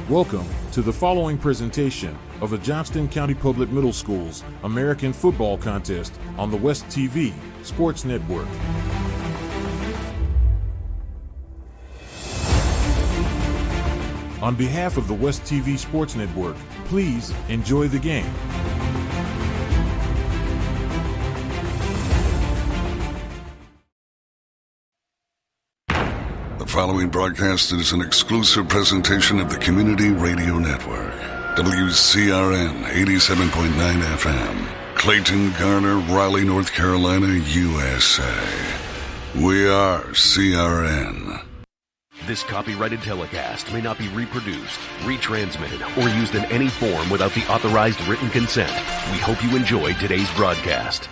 Welcome to the following presentation of the Johnston County Public Middle Schools American Football Contest on the West TV Sports Network. On behalf of the West TV Sports Network, please enjoy the game. The following broadcast is an exclusive presentation of the Community Radio Network. WCRN 87.9 FM, Clayton, Garner, Raleigh, North Carolina, USA. We are CRN. This copyrighted telecast may not be reproduced, retransmitted, or used in any form without the authorized written consent. We hope you enjoy today's broadcast.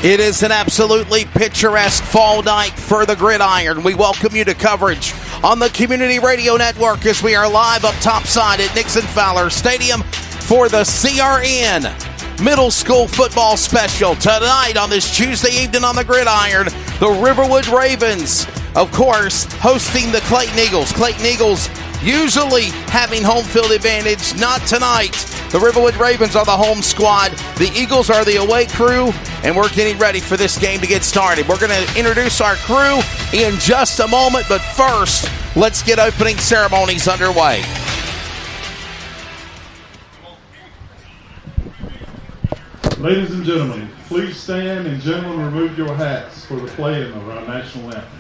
It is an absolutely picturesque fall night for the gridiron. We welcome you to coverage on the Community Radio Network as we are live up topside at Nixon Fowler Stadium for the CRN Middle School Football Special. Tonight on this Tuesday evening on the gridiron, the Riverwood Ravens, of course, hosting the Clayton Eagles. Clayton Eagles usually having home field advantage, not tonight. The Riverwood Ravens are the home squad. The Eagles are the away crew, and we're getting ready for this game to get started. We're going to introduce our crew in just a moment, but first, let's get opening ceremonies underway. Ladies and gentlemen, please stand and gentlemen remove your hats for the playing of our national anthem.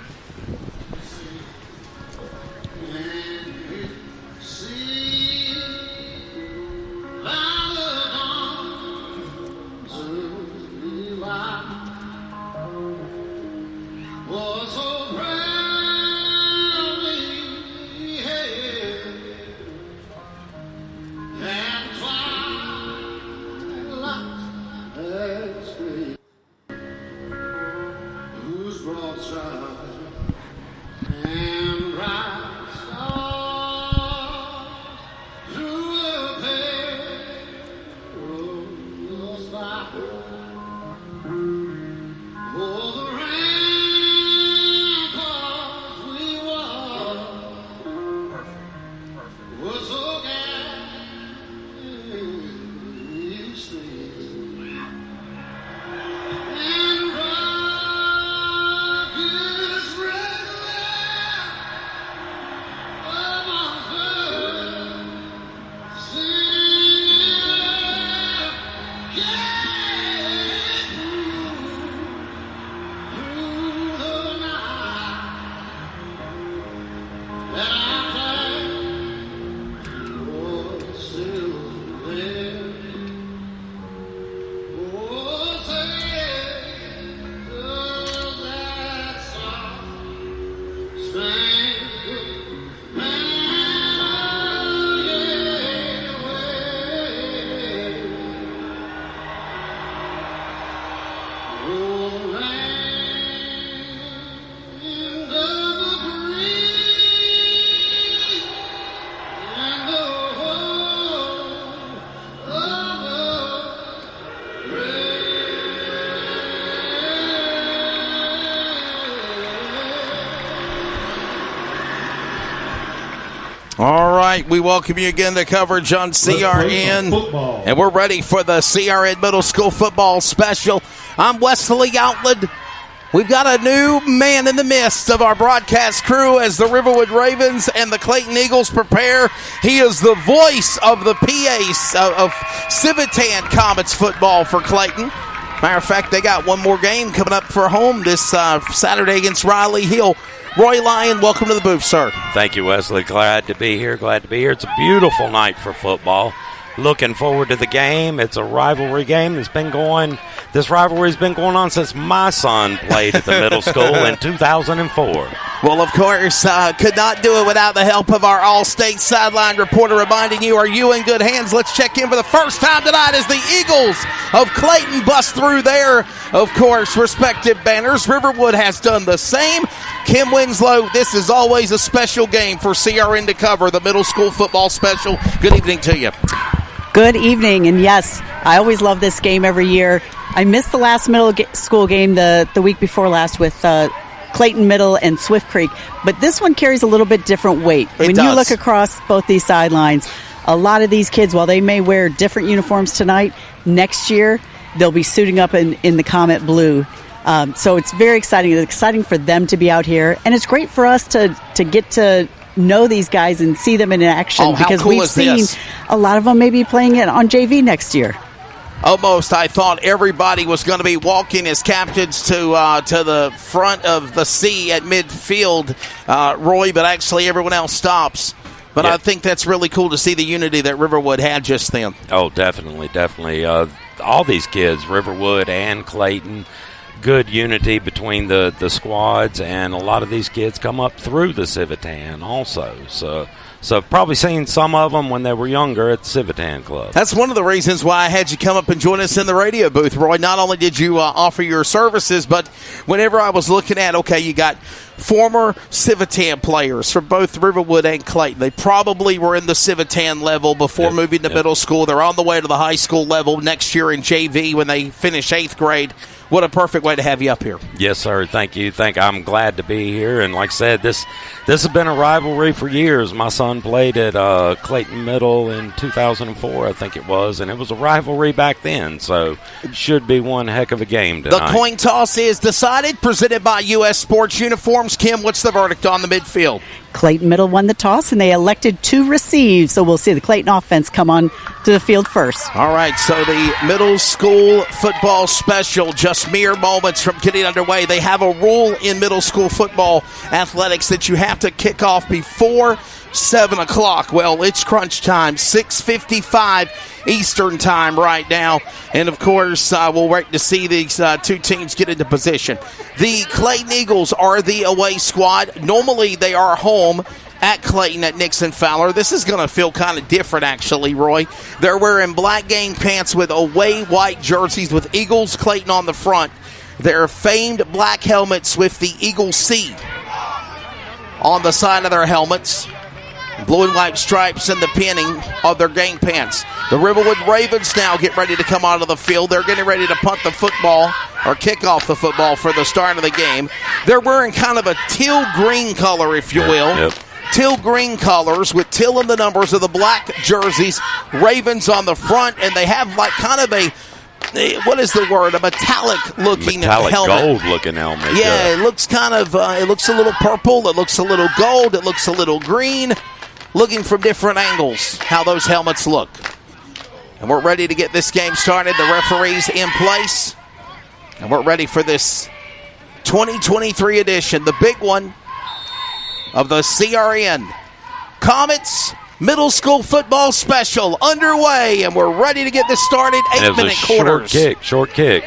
All right, we welcome you again to coverage on CRN, and we're ready for the CRN Middle School Football Special. I'm Wesley Outland. We've got a new man in the midst of our broadcast crew as the Riverwood Ravens and the Clayton Eagles prepare. He is the voice of the PA of 𝗘𝘃𝗃𝗃 football for Clayton. Matter of fact, they got one more game coming up for home this Saturday against Riley Hill. Roy Lyon, welcome to the booth, sir. Thank you, Wesley. Glad to be here. It's a beautiful night for football. Looking forward to the game. It's a rivalry game that's been going. This rivalry's been going on since my son played at the middle school in 2004. Well, of course, could not do it without the help of our All-State sideline reporter reminding you, are you in good hands? Let's check in for the first time tonight as the Eagles of Clayton bust through their, of course, respective banners. Riverwood has done the same. Kim Winslow, this is always a special game for CRN to cover, the middle school football special. Good evening to you. Good evening, and yes, I always love this game every year. I missed the last middle school game the week before last with Clayton Middle and Swift Creek. But this one carries a little bit different weight. When you look across both these sidelines, a lot of these kids, while they may wear different uniforms tonight, next year they'll be suiting up in the Comet Blue. So it's very exciting. It's exciting for them to be out here, and it's great for us to get to know these guys and see them in action, because cool we've seen a lot of them maybe playing it on JV next year. Almost, I thought everybody was going to be walking as captains to the front of the C at midfield, Roy, but actually everyone else stops. But I think that's really cool to see the unity that Riverwood had just then. Oh, definitely. All these kids, Riverwood and Clayton, good unity between the squads, and a lot of these kids come up through the Civitan also. So probably seen some of them when they were younger at the Civitan Club. That's one of the reasons why I had you come up and join us in the radio booth, Roy. Not only did you offer your services, but whenever I was looking at, you got former Civitan players from both Riverwood and Clayton. They probably were in the Civitan level before moving to middle school. They're on the way to the high school level next year in JV when they finish 8th grade. What a perfect way to have you up here. Yes, sir. Thank you. I'm glad to be here. And like I said, this has been a rivalry for years. My son played at Clayton Middle in 2004, I think it was, and it was a rivalry back then. So it should be one heck of a game tonight. The coin toss is decided, presented by U.S. Sports Uniforms. Kim, what's the verdict on the midfield? Clayton Middle won the toss, and they elected to receive. So we'll see the Clayton offense come on to the field first. All right, so the middle school football special, just mere moments from getting underway. They have a rule in middle school football athletics that you have to kick off before 7 o'clock. Well, it's crunch time, 6:55 Eastern time right now. And, of course, we'll wait to see these two teams get into position. The Clayton Eagles are the away squad. Normally they are home at Clayton at Nixon Fowler. This is going to feel kind of different, actually, Roy. They're wearing black game pants with away white jerseys with Eagles Clayton on the front. Their famed black helmets with the Eagle C on the side of their helmets. Blue and white stripes and the pinning of their game pants. The Riverwood Ravens now get ready to come out of the field. They're getting ready to punt the football or kick off the football for the start of the game. They're wearing kind of a teal green color, if you will. Yep. Teal green colors with teal in the numbers of the black jerseys. Ravens on the front, and they have like kind of a, what is the word? A metallic-looking helmet. Gold-looking helmet. Yeah, it looks kind of, it looks a little purple. It looks a little gold. It looks a little green. Looking from different angles how those helmets look. And we're ready to get this game started. The referee's in place. And we're ready for this 2023 edition, the big one of the CRN Comets Middle School Football Special underway. And we're ready to get this started. 8-minute quarters. Short kick.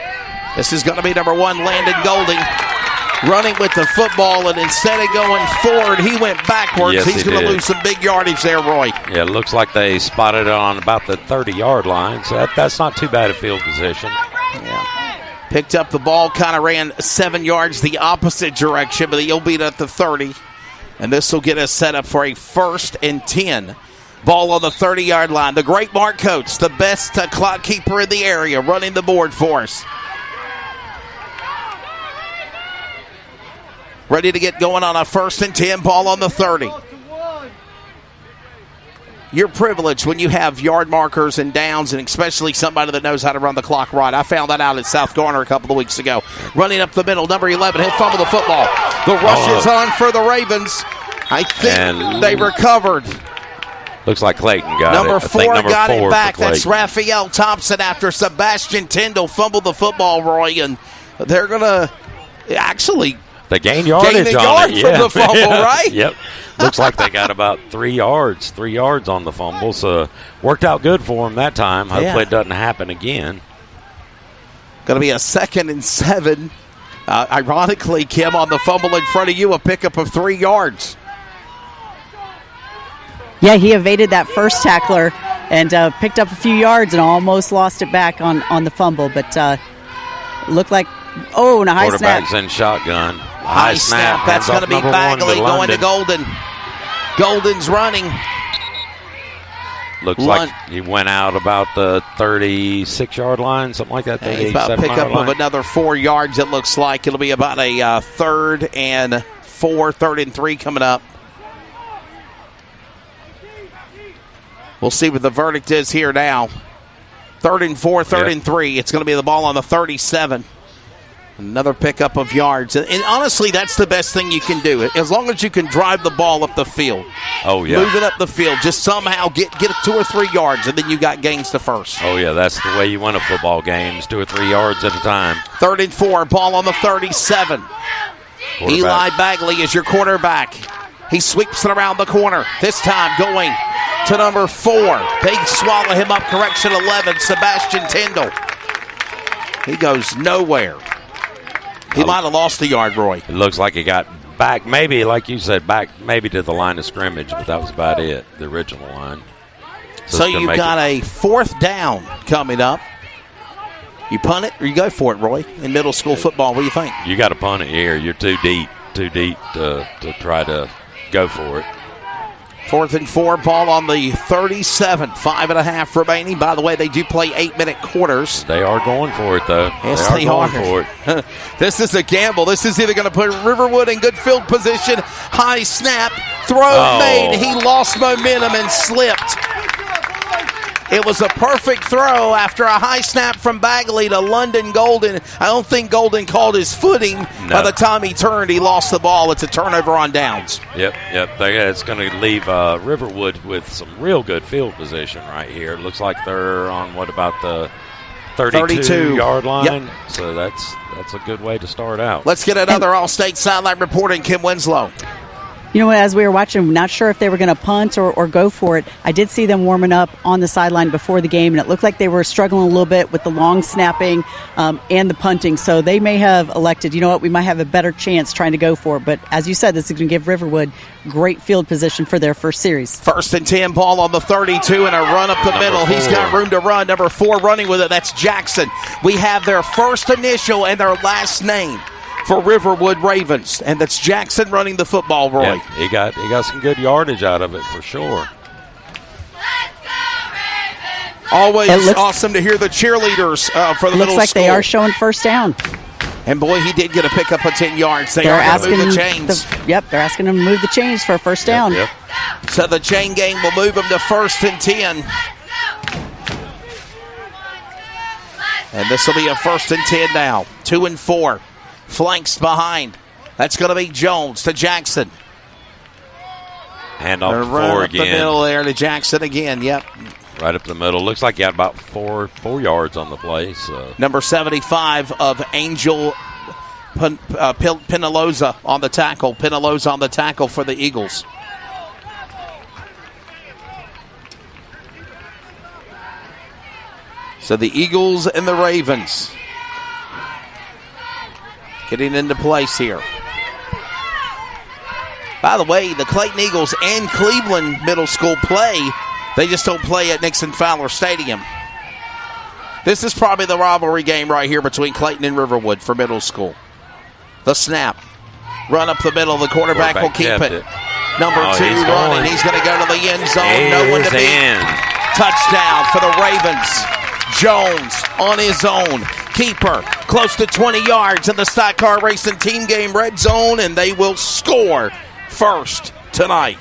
This is going to be number 1, Landon Golding. Running with the football, and instead of going forward, he went backwards. Yes, he's going to lose some big yardage there, Roy. Yeah, it looks like they spotted it on about the 30-yard line, so that's not too bad a field position. Yeah. Picked up the ball, kind of ran 7 yards the opposite direction, but he'll beat at the 30. And this will get us set up for a 1st and 10. Ball on the 30-yard line. The great Mark Coates, the best clock keeper in the area, running the board for us. Ready to get going on a 1st and 10, ball on the 30. You're privileged when you have yard markers and downs, and especially somebody that knows how to run the clock right. I found that out at South Garner a couple of weeks ago. Running up the middle, number 11, he'll fumble the football. The rush is on for the Ravens. I think they recovered. Looks like Clayton got number it. Four got it back. That's Raphael Thompson after Sebastian Tyndall fumbled the football, Roy, and they're going to actually they gained yardage on it. From the fumble, right? Yep. Looks like they got about 3 yards on the fumble, so worked out good for them that time. Hopefully it doesn't happen again. Going to be a 2nd and 7. Ironically, Kim, on the fumble in front of you, a pickup of 3 yards. Yeah, he evaded that first tackler and picked up a few yards and almost lost it back on the fumble, but looked like, and a high snap. Quarterback's in shotgun. High snap. That's going to be Bagley going to Golden. Golden's running. Looks like he went out about the 36-yard line, something like that. He's about to pick up of another 4 yards, it looks like. It'll be about a 3rd and 4, 3rd and 3 coming up. We'll see what the verdict is here now. 3rd and 4, 3rd and 3. It's going to be the ball on the 37. Another pickup of yards. And honestly, that's the best thing you can do. As long as you can drive the ball up the field. Oh, yeah. Move it up the field. Just somehow get 2 or 3 yards, and then you got gains to first. Oh, yeah. That's the way you win a football game, is 2 or 3 yards at a time. 3rd and 4. Ball on the 37. Eli Bagley is your quarterback. He sweeps it around the corner. This time going to number 4. They swallow him up. Correction 11. Sebastian Tyndall. He goes nowhere. He might have lost a yard, Roy. It looks like he got back, maybe, like you said, back maybe to the line of scrimmage, but that was about it, the original line. So you've got a 4th down coming up. You punt it or you go for it, Roy, in middle school football. What do you think? You got to punt it here. You're too deep to try to go for it. 4th and 4, ball on the 37. 5.5 remaining. By the way, they do play 8-minute quarters. They are going for it, though. Yes, they are going for it. This is a gamble. This is either going to put Riverwood in good field position. High snap. Throw made. He lost momentum and slipped. It was a perfect throw after a high snap from Bagley to London Golden. I don't think Golden called his footing. No. By the time he turned, he lost the ball. It's a turnover on downs. Yep. It's going to leave Riverwood with some real good field position right here. It looks like they're on, what, about the 32-yard line? Yep. So that's a good way to start out. Let's get another All-State sideline reporting, Kim Winslow. You know what, as we were watching, not sure if they were going to punt or go for it. I did see them warming up on the sideline before the game, and it looked like they were struggling a little bit with the long snapping and the punting. So they may have elected, you know what, we might have a better chance trying to go for it. But as you said, this is going to give Riverwood great field position for their first series. 1st and 10, ball on the 32, and a run up the middle. He's got room to run. Number 4 running with it. That's Jackson. We have their first initial and their last name for Riverwood Ravens, and that's Jackson running the football, Roy. Yeah, he got some good yardage out of it for sure. Always awesome to hear the cheerleaders for the middle school. Looks like they are showing first down. And boy, he did get a pickup of 10 yards. They're asking to move the chains. They're asking him to move the chains for a first down. Yep. So the chain gang will move him to 1st and 10. And this will be a 1st and 10 now. 2 and 4. Flanks behind. That's going to be Jones to Jackson. Hand off to 4 up again. The middle there to Jackson again. Yep. Right up the middle. Looks like he had about four yards on the play. So. Number 75 of Angel Penaloza on the tackle. Penaloza on the tackle for the Eagles. So the Eagles and the Ravens getting into place here. By the way, the Clayton Eagles and Cleveland Middle School play. They just don't play at Nixon Fowler Stadium. This is probably the rivalry game right here between Clayton and Riverwood for middle school. The snap. Run up the middle. The quarterback will keep it. Number 2 running. He's going to go to the end zone. No one to beat. Touchdown for the Ravens. Jones on his own. Keeper close to 20 yards in the stock car racing team game red zone, and they will score first tonight.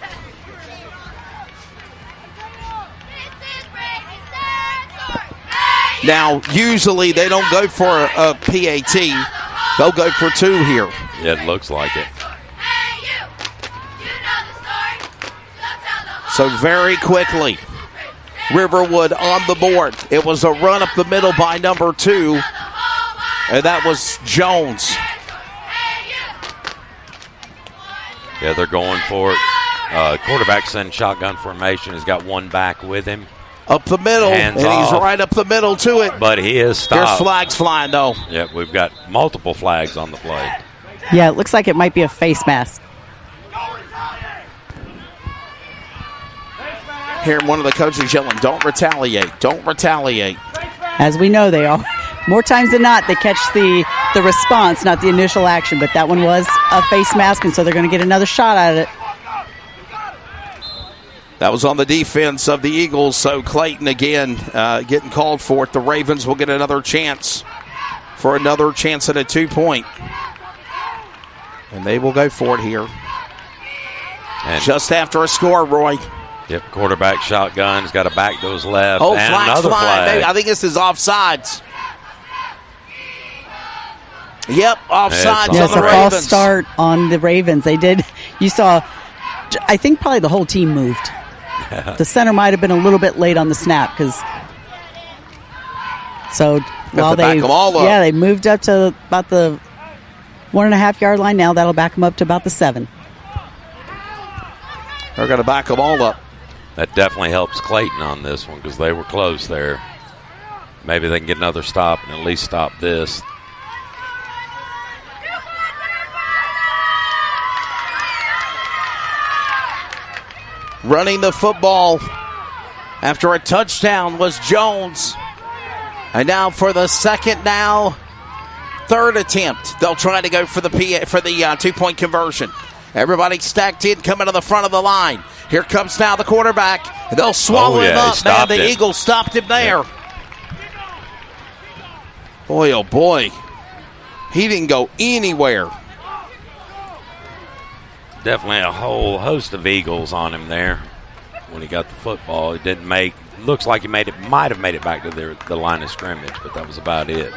Now, usually they don't go for a PAT. They'll go for 2 here. Yeah, it looks like it. So very quickly, Riverwood on the board. It was a run up the middle by number 2, and that was Jones. Yeah, they're going for it. Quarterback's in shotgun formation. He's got one back with him. Up the middle, Hands and off. He's right up the middle to it. But he is stopped. There's flags flying, though. Yep, we've got multiple flags on the play. Yeah, it looks like it might be a face mask. Hearing one of the coaches yelling, "Don't retaliate, don't retaliate." As we know, they are. More times than not, they catch the response, not the initial action. But that one was a face mask, and so they're going to get another shot at it. That was on the defense of the Eagles, so Clayton again getting called for it. The Ravens will get another chance for another chance at a 2-point. And they will go for it here. And just after a score, Roy. Yep, quarterback shotgun. He's got a back to his left. Oh, and flag's another flying. flag. I think this is offsides. Yep, offsides yes, on the a false Ravens. Start on the Ravens. They did. You saw, I think probably the whole team moved. The center might have been a little bit late on the snap because. So while they moved up to about the 1.5 yard line. Now that'll back them up to about the 7. They're going to back them all up. That definitely helps Clayton on this one because they were close there. Maybe they can get another stop and at least stop this. Running the football after a touchdown was Jones. And now for the third attempt, they'll try to go for the 2-point conversion. Everybody stacked in, coming to the front of the line. Here comes now the quarterback. They'll swallow him up. Man, the Eagles stopped him there. Yep. Boy, oh boy. He didn't go anywhere. Definitely a whole host of Eagles on him there when he got the football. It didn't make, looks like he might have made it back to the line of scrimmage, but that was about it.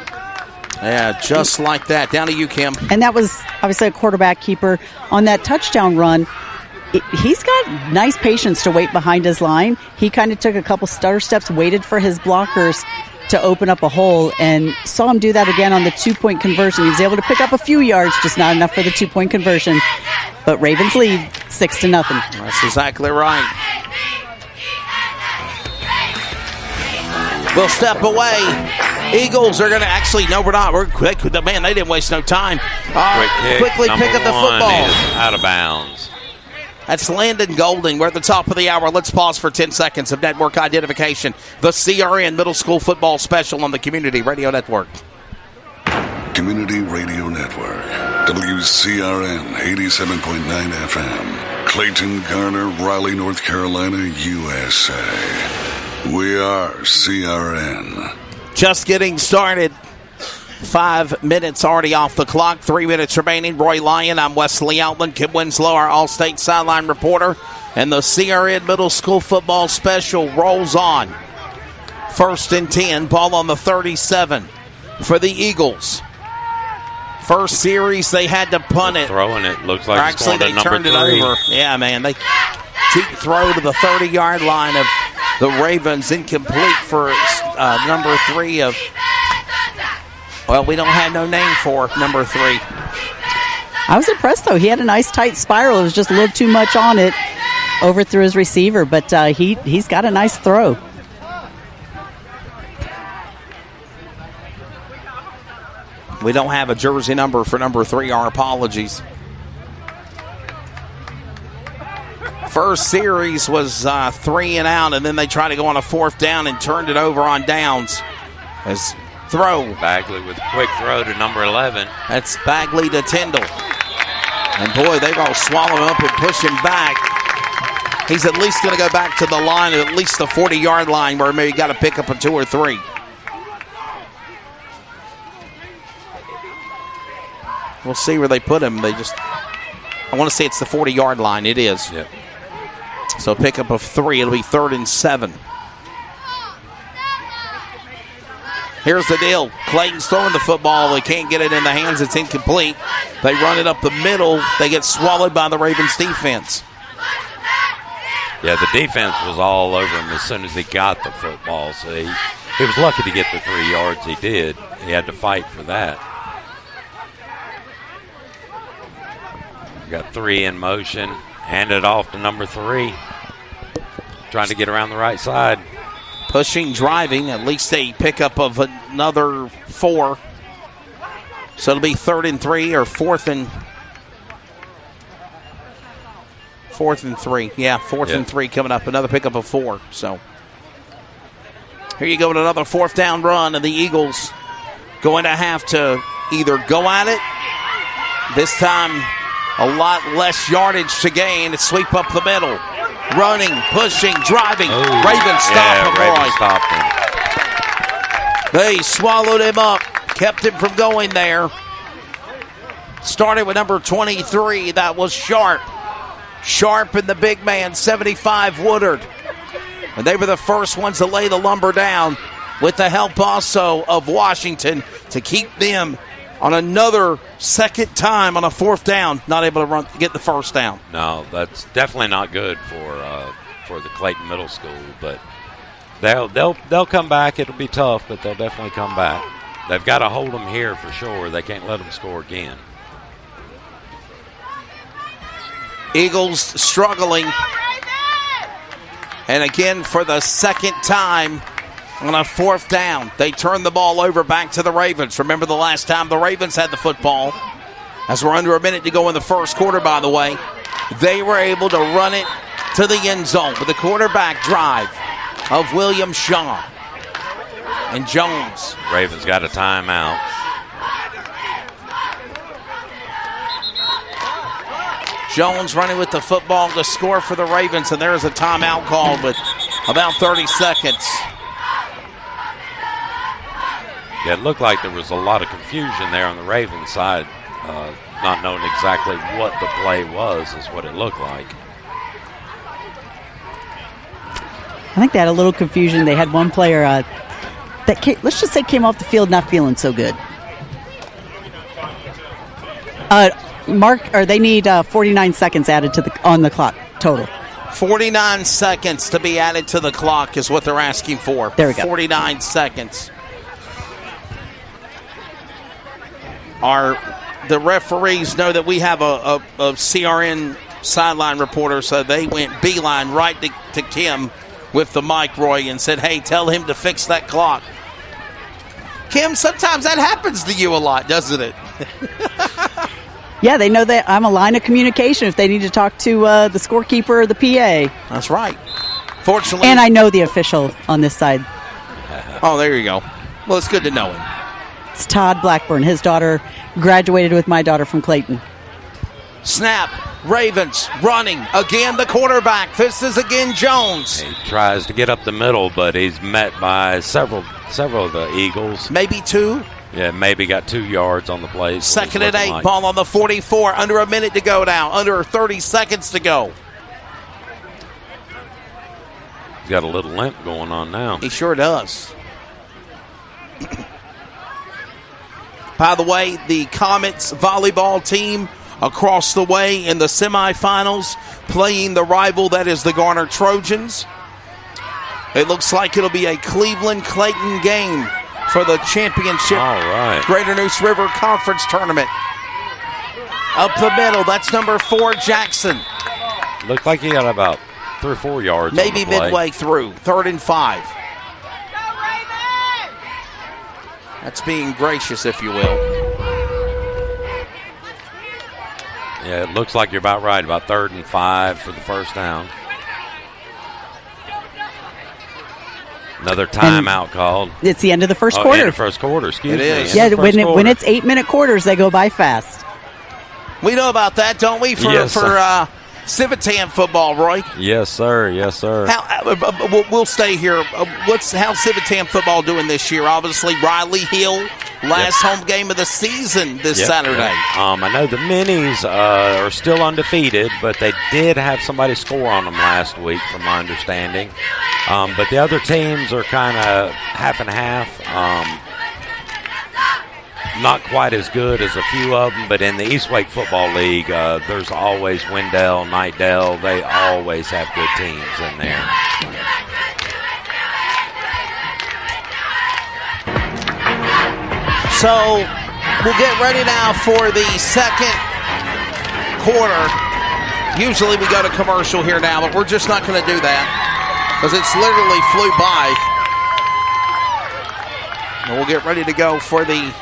Yeah, just like that. Down to you, Kim. And that was obviously a quarterback keeper on that touchdown run. He's got nice patience to wait behind his line. He kind of took a couple stutter steps, waited for his blockers to open up a hole, and saw him do that again on the 2-point conversion. He was able to pick up a few yards, just not enough for the 2-point conversion. But Ravens lead 6-0. That's exactly right. We'll step away. Eagles are going to actually, no, we're not. We're quick. Man, they didn't waste no time. Quickly pick up the football. Out of bounds. That's Landon Golding. We're at the top of the hour. Let's pause for 10 seconds of network identification. The CRN Middle School Football Special on the Community Radio Network. Community Radio Network. WCRN 87.9 FM. Clayton, Garner, Raleigh, North Carolina, USA. We are CRN. Just getting started. 5 minutes already off the clock. 3 minutes remaining. Roy Lyon, I'm Wesley Outland. Kim Winslow, our All-State Sideline reporter. And the CRN Middle School Football Special rolls on. 1st and 10. Ball on the 37 for the Eagles. First series, they had to punt it. Throwing it. Looks like it's going to number 3. Actually, they turned it over. Yeah, man. They cheap throw to the 30-yard line of the Ravens. Incomplete for number 3 of... Well, we don't have no name for number 3. I was impressed, though. He had a nice tight spiral. It was just a little too much on it. Overthrew his receiver, but he's got a nice throw. We don't have a jersey number for number 3. Our apologies. First series was 3 and out, and then they tried to go on a 4th down and turned it over on downs. As throw. Bagley with a quick throw to number 11. That's Bagley to Tyndall. And boy, they're going to swallow him up and push him back. He's at least going to go back to the line, at least the 40-yard line, where maybe got to pick up a 2 or 3. We'll see where they put him. I want to say it's the 40-yard line. It is. Yep. So pick up of 3. It'll be 3rd and 7. Here's the deal. Clayton's throwing the football. They can't get it in the hands. It's incomplete. They run it up the middle. They get swallowed by the Ravens defense. Yeah, the defense was all over him as soon as he got the football. So he was lucky to get the 3 yards he did. He had to fight for that. Got 3 in motion. Hand it off to number 3. Trying to get around the right side. Pushing, driving, at least a pickup of another 4. So it'll be 3rd and 3 or 4th and 3. Yeah, 4th and 3 coming up. Another pickup of 4. So here you go with another 4th down run, and the Eagles going to have to either go at it. This time, a lot less yardage to gain and sweep up the middle. running, pushing, driving. Ravens stop him, Ravens Roy. stopped him. They swallowed him up, kept him from going there. Started with number 23. That was Sharp. Sharp and the big man, 75, Woodard. And they were the first ones to lay the lumber down with the help also of Washington to keep them on another second time on a fourth down, not able to get the first down. No, that's definitely not good for the Clayton Middle School, but they'll come back. It'll be tough, but they'll definitely come back. They've got to hold them here for sure. They can't let them score again. Eagles struggling. And again, for the second time on a fourth down, they turn the ball over back to the Ravens. Remember the last time the Ravens had the football, as we're under a minute to go in the first quarter, by the way, they were able to run it to the end zone with the quarterback drive of William Shaw and Jones. Ravens got a timeout. Jones running with the football to score for the Ravens, and there's a timeout called with about 30 seconds. Yeah, it looked like there was a lot of confusion there on the Ravens side, not knowing exactly what the play was is what it looked like. I think they had a little confusion. They had one player that let's just say came off the field not feeling so good. They need 49 seconds added on the clock total. 49 seconds to be added to the clock is what they're asking for. There we go. 49 seconds. The referees know that we have a CRN sideline reporter, so they went beeline right to Kim with the mic, Roy, and said, hey, tell him to fix that clock. Kim, sometimes that happens to you a lot, doesn't it? Yeah, they know that I'm a line of communication if they need to talk to the scorekeeper or the PA. That's right. Fortunately. And I know the official on this side. Oh, there you go. Well, it's good to know him. It's Todd Blackburn. His daughter graduated with my daughter from Clayton. Snap. Ravens running. Again, the quarterback. This is again Jones. He tries to get up the middle, but he's met by several of the Eagles. Maybe two. Yeah, maybe got 2 yards on the play. Second and 8, ball on the 44. Under a minute to go now. Under 30 seconds to go. He's got a little limp going on now. He sure does. By the way, the Comets volleyball team across the way in the semifinals playing the rival that is the Garner Trojans. It looks like it'll be a Cleveland-Clayton game for the championship. All right. Greater Neuse River Conference Tournament. Up the middle, that's number 4, Jackson. Looked like he got about 3 or 4 yards. Maybe on the play. midway through. 3rd and 5. That's being gracious, if you will. Yeah, it looks like you're about right. About 3rd and 5 for the first down. Another timeout called. It's the end of the first quarter. End of the first quarter, excuse me. Is. Yeah, when it's 8-minute quarters, they go by fast. We know about that, don't we, for Civitan football, Roy? Yes, sir. Yes, sir. We'll stay here. How's Civitan football doing this year? Obviously, Riley Hill, last home game of the season this Saturday. I know the Minis are still undefeated, but they did have somebody score on them last week, from my understanding. But the other teams are kind of half and half. Not quite as good as a few of them, but in the East Wake Football League, there's always Wendell, Knightdale. They always have good teams in there. So we'll get ready now for the second quarter. Usually we go to commercial here now, but we're just not going to do that because it's literally flew by. And we'll get ready to go for the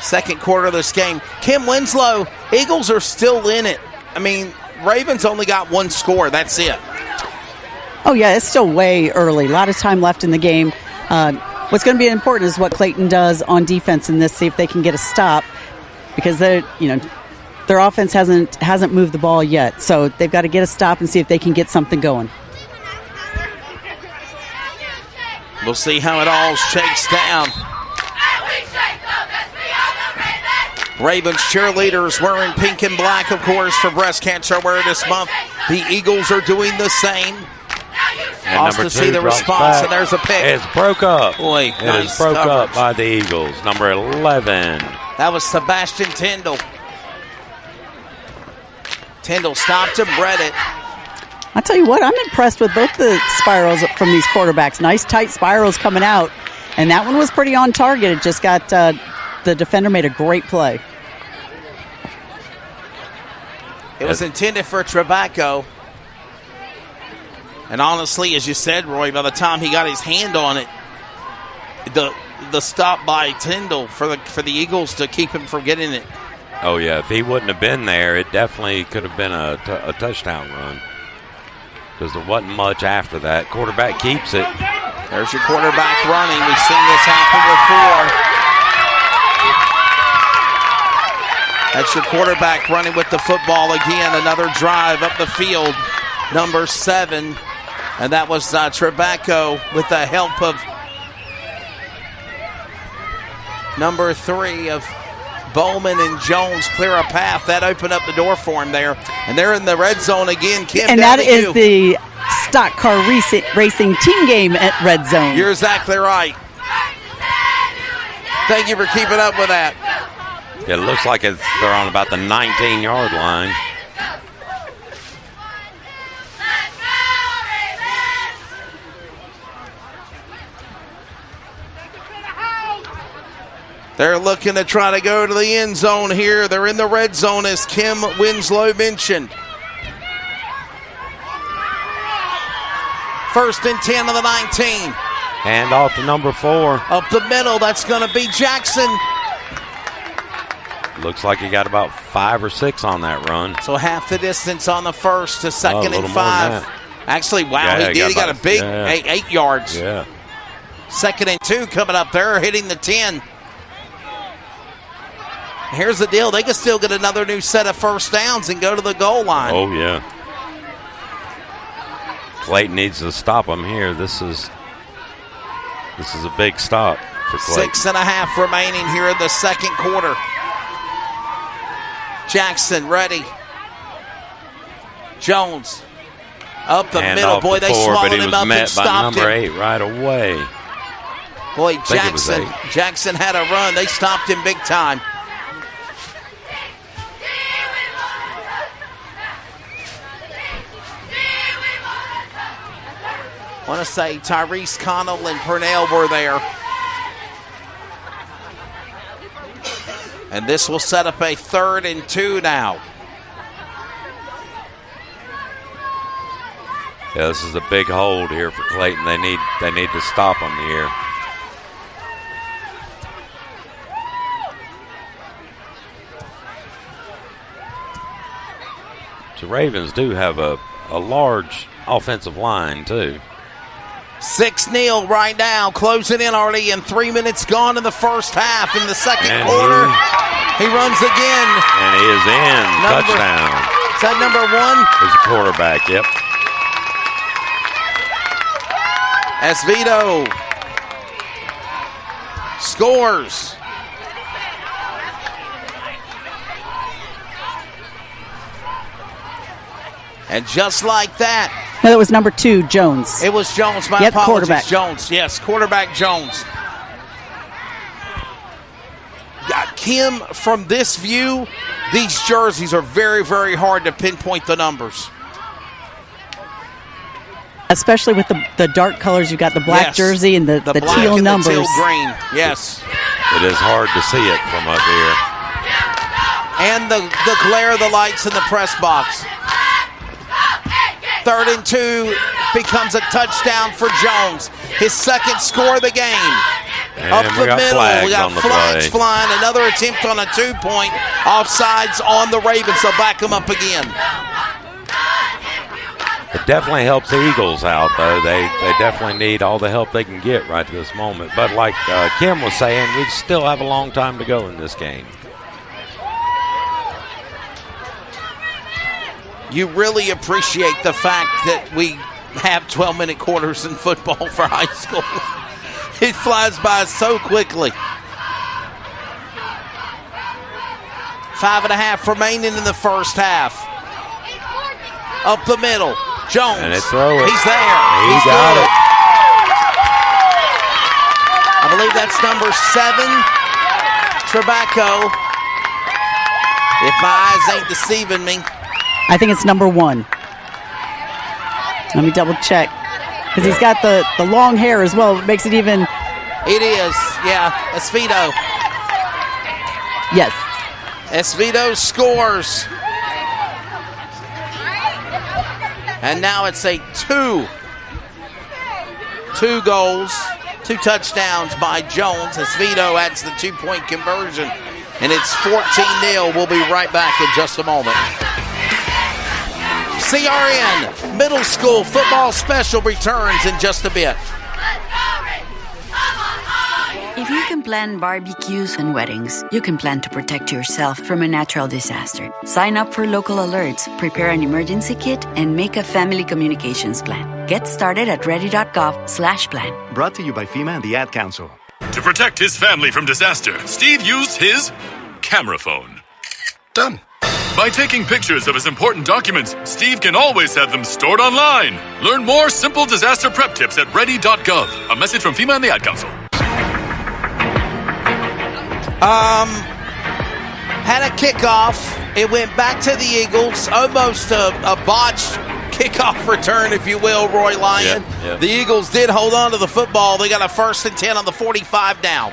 second quarter of this game. Kim Winslow, Eagles are still in it. I mean, Ravens only got 1 score. That's it. Oh, yeah, it's still way early. A lot of time left in the game. What's going to be important is what Clayton does on defense in this, see if they can get a stop. Because their offense hasn't moved the ball yet. So they've got to get a stop and see if they can get something going. We'll see how it all shakes down. Ravens cheerleaders wearing pink and black, of course, for Breast Cancer Awareness Month. The Eagles are doing the same. And Off to see the response, and there's a pick. It's broke up. Boy, it nice is broke coverage up by the Eagles. Number 11. That was Sebastian Tyndall. Tyndall stopped him, read it. I'll tell you what, I'm impressed with both the spirals from these quarterbacks. Nice tight spirals coming out. And that one was pretty on target. It just got the defender made a great play. It was intended for Trebacco. And honestly, as you said, Roy, by the time he got his hand on it, the stop by Tyndall for the Eagles to keep him from getting it. Oh, yeah. If he wouldn't have been there, it definitely could have been a touchdown run. Because there wasn't much after that. Quarterback keeps it. There's your quarterback running. We've seen this happen before. That's your quarterback running with the football again. Another drive up the field. Number 7. And that was Trebacco with the help of number 3 of Bowman and Jones clear a path. That opened up the door for him there. And they're in the red zone again. Kim, and that is the stock car racing team game at red zone. You're exactly right. Thank you for keeping up with that. It looks like they're on about the 19-yard line. They're looking to try to go to the end zone here. They're in the red zone, as Kim Winslow mentioned. 1st and 10 of the 19. Hand off to number 4. Up the middle, that's going to be Jackson. Looks like he got about 5 or 6 on that run. So half the distance on the first to 2nd and 5. Actually, wow, yeah, he did. He got a big 8 yards. Yeah. 2nd and 2 coming up there, hitting the 10. Here's the deal. They can still get another new set of first downs and go to the goal line. Oh, yeah. Clayton needs to stop him here. This is a big stop for Clayton. 6.5 remaining here in the second quarter. Jackson ready. Jones up the middle. Boy, they swallowed him up and stopped him. Number 8 right away. Boy, Jackson had a run. They stopped him big time. I want to say Tyrese Connell and Purnell were there. And this will set up a 3rd and 2 now. Yeah, this is a big hold here for Clayton. They need to stop him here. The Ravens do have a large offensive line, too. 6-0 right now, closing in already, and 3 minutes gone in the first half. In the second quarter, he runs again. And he is in. Touchdown. Is that number 1? There's a quarterback, yep. Esvito scores. And just like that. No, that was number 2, Jones. It was Jones. My apologies. Quarterback. Jones. Yes, quarterback Jones. Kim, from this view, these jerseys are very, very hard to pinpoint the numbers. Especially with the dark colors. You've got the black jersey and the teal and numbers. The teal green, yes. It is hard to see it from up here. And the glare of the lights in the press box. 3rd and 2 becomes a touchdown for Jones. His 2nd score of the game. And up the middle, we got flags play. flying. Another attempt on a 2-point. Offsides on the Ravens. They'll back them up again. It definitely helps the Eagles out, though. They definitely need all the help they can get right at this moment. But like Kim was saying, we still have a long time to go in this game. you really appreciate the fact that we have 12-minute quarters in football for high school. It flies by so quickly. 5.5 remaining in the first half. Up the middle. Jones. And throw it. He's there. He got it. I believe that's number 7, Tobacco. If my eyes ain't deceiving me. I think it's number 1. Let me double check. Because he's got the long hair as well. It makes it even. It is. Yeah. Esvito. Yes. Esvito scores. And now it's a 2 goals, 2 touchdowns by Jones. Esvito adds the 2-point conversion. And it's 14-0. We'll be right back in just a moment. CRN Middle School Football Special returns in just a bit. If you can plan barbecues and weddings, you can plan to protect yourself from a natural disaster. Sign up for local alerts, prepare an emergency kit, and make a family communications plan. Get started at ready.gov/plan. Brought to you by FEMA and the Ad Council. To protect his family from disaster, Steve used his camera phone. Done. By taking pictures of his important documents, Steve can always have them stored online. Learn more simple disaster prep tips at ready.gov. A message from FEMA and the Ad Council. Had a kickoff. It went back to the Eagles. Almost a botched kickoff return, if you will, Roy Lyon. Yep. The Eagles did hold on to the football. They got a 1st and 10 on the 45 now.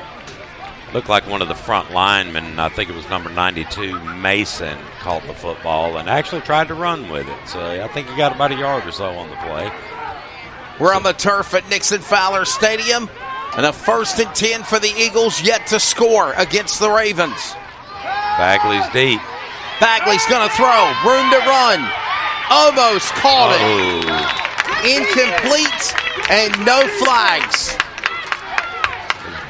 Looked like one of the front linemen, I think it was number 92, Mason, caught the football and actually tried to run with it. So I think he got about a yard or so on the play. We're on the turf at Nixon-Fowler Stadium. And a 1st and 10 for the Eagles, yet to score against the Ravens. Bagley's deep. Bagley's going to throw. Room to run. Almost caught it. Incomplete and no flags.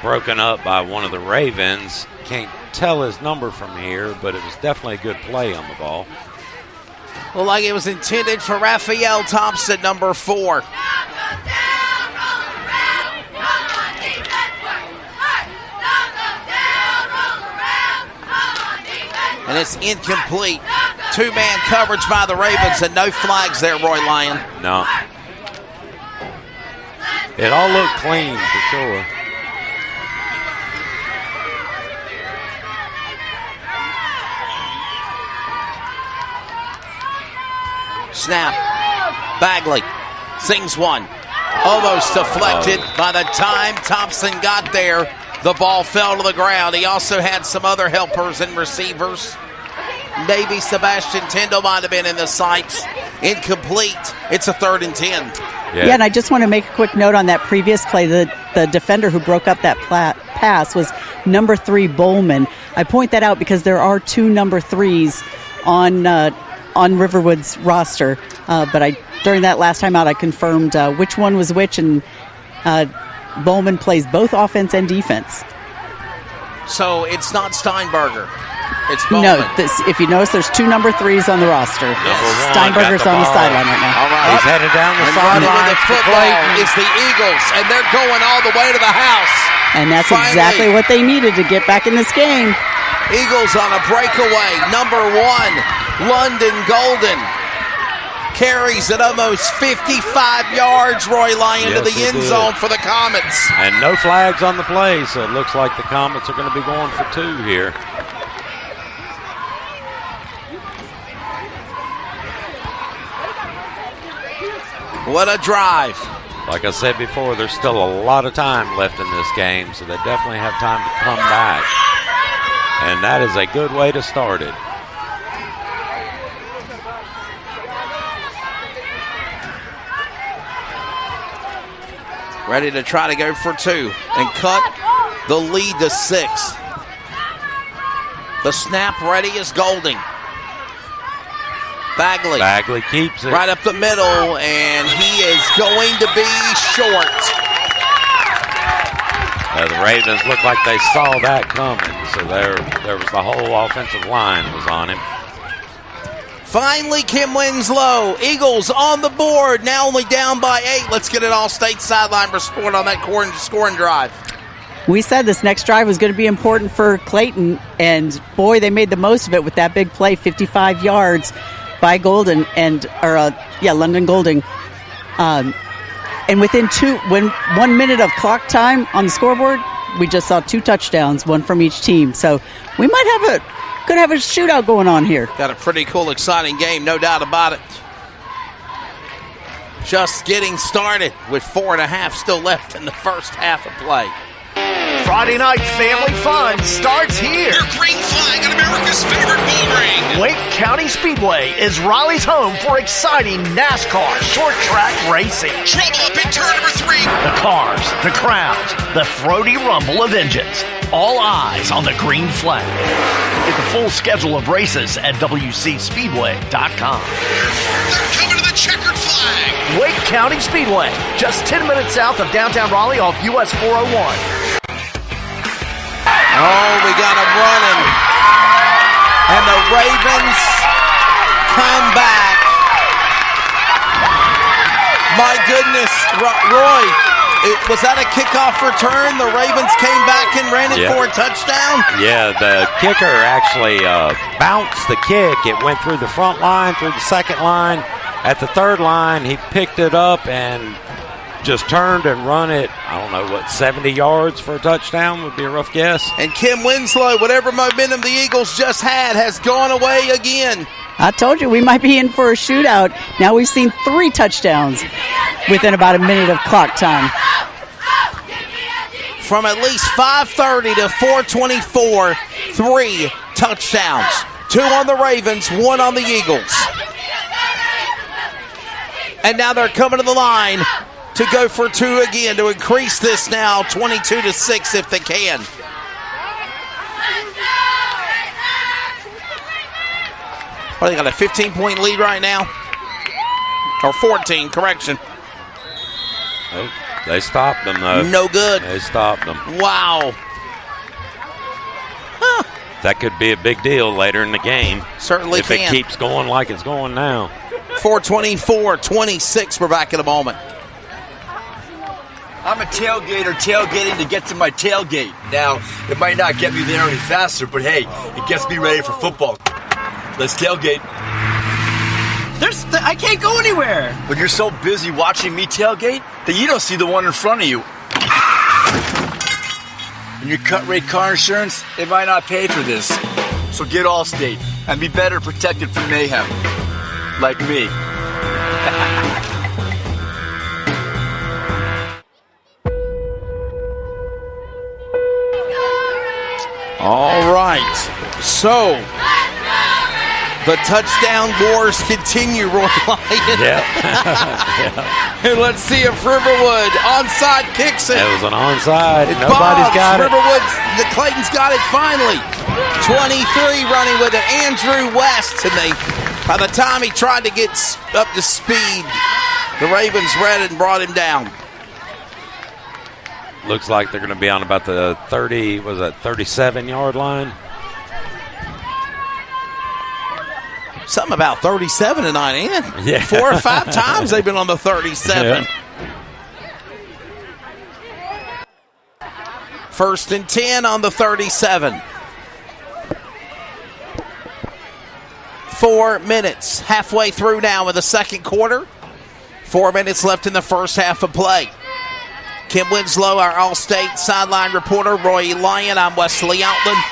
Broken up by one of the Ravens. Can't tell his number from here, but it was definitely a good play on the ball. Well, like it was intended for Raphael Thompson, number 4. And it's incomplete. 2-man coverage by the Ravens and no flags there, Roy Lyon. No. It all looked clean for sure. Snap. Bagley sings one. Almost deflected. By the time Thompson got there, the ball fell to the ground. He also had some other helpers and receivers. Maybe Sebastian Tyndall might have been in the sights. Incomplete. It's a 3rd and 10. Yeah, and I just want to make a quick note on that previous play. The defender who broke up that pass was number 3, Bowman. I point that out because there are 2 number 3s on Riverwood's roster. But during that last time out, I confirmed which one was which, and Bowman plays both offense and defense. So it's not Steinberger. It's Bowman. No, if you notice, there's 2 number 3s on the roster. Steinberger's on the sideline right now. All right. He's headed down the sideline. Running with the football is the Eagles, and they're going all the way to the house. And that's Finally, exactly what they needed to get back in this game. Eagles on a breakaway. Number 1, London Golden. Carries at almost 55 yards, Roy Lyon, to the end zone for the Comets. And no flags on the play, so it looks like the Comets are going to be going for 2 here. What a drive. Like I said before, there's still a lot of time left in this game, so they definitely have time to come back. And that is a good way to start it. Ready to try to go for 2 and cut the lead to 6. The snap ready is Golding. Bagley keeps it. Right up the middle, and he is going to be short. The Ravens look like they saw that coming, so there was the whole offensive line was on him. Finally, Kim Winslow. Eagles on the board, now only down by 8. Let's get an all-state sideline report on that scoring drive. We said this next drive was going to be important for Clayton, and boy, they made the most of it with that big play, 55 yards by London Golding. And within 1 minute of clock time on the scoreboard, we just saw 2 touchdowns, one from each team. So we might could have a shootout going on here. Got a pretty cool, exciting game, no doubt about it. Just getting started with 4.5 still left in the first half of play. Friday night family fun starts here. Your green flag on America's favorite bull ring. Wake County Speedway is Raleigh's home for exciting NASCAR short track racing. Trouble up in turn number 3. The cars, the crowds, the throaty rumble of engines. All eyes on the green flag. Get the full schedule of races at WCSpeedway.com. They're coming to the checkered flag. Wake County Speedway, just 10 minutes south of downtown Raleigh off US 401. Oh, we got him running. And the Ravens come back. My goodness, Roy, was that a kickoff return? The Ravens came back and ran it for a touchdown? Yeah, the kicker actually bounced the kick. It went through the front line, through the second line. At the third line, he picked it up and just turned and run it, 70 yards for a touchdown would be a rough guess. And Kim Winslow, whatever momentum the Eagles just had, has gone away again. I told you we might be in for a shootout. Now we've seen 3 touchdowns within about a minute of clock time. From at least 5:30 to 4:24, 3 touchdowns. 2 on the Ravens, 1 on the Eagles. And now they're coming to the line to go for 2 again to increase this now 22-6 if they can. Well, they got a 15-point lead right now. Or 14, correction. Oh, they stopped them, though. No good. They stopped them. Wow. Huh. That could be a big deal later in the game. Certainly if can. it keeps going like it's going now. 4:24-26, we're back in a moment. I'm a tailgater tailgating to get to my tailgate. Now, it might not get me there any faster, but hey, it gets me ready for football. Let's tailgate. I can't go anywhere. But you're so busy watching me tailgate that you don't see the one in front of you. And your cut rate car insurance, it might not pay for this. So get Allstate and be better protected from mayhem. Like me. All right, so the touchdown wars continue, Roy Lyon. Yeah. And let's see if Riverwood onside kicks it. It was an onside. It Nobody's bobs. got it. Riverwood, the Clayton's got it finally. 23 running with it, Andrew West. And by the time he tried to get up to speed, the Ravens read it and brought him down. Looks like they're going to be on about the 37-yard line. Something about 37 tonight, ain't it? Yeah. 4 or 5 times they've been on the 37. Yeah. 1st and 10 on the 37. 4 minutes, halfway through now in the second quarter. 4 minutes left in the first half of play. Kim Winslow, our All-State sideline reporter. Roy Lyon, I'm Wesley Outland.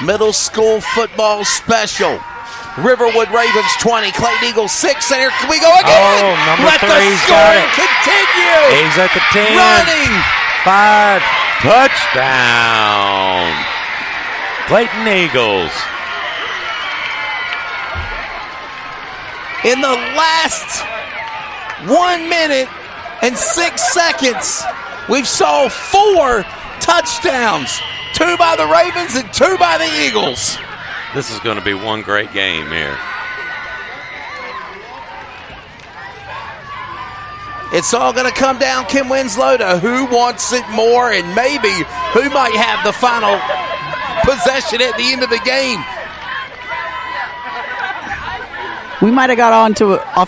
Middle school football special. Riverwood Ravens 20, Clayton Eagles 6, and here we go again. Oh, number Let 3's the scoring continue. He's at the 10. Running. 5, touchdown. Clayton Eagles. In the last 1 minute and 6 seconds, we've saw 4 touchdowns. 2 by the Ravens and 2 by the Eagles. This is going to be one great game here. It's all going to come down, Kim Winslow, to who wants it more and maybe who might have the final possession at the end of the game. We might have got off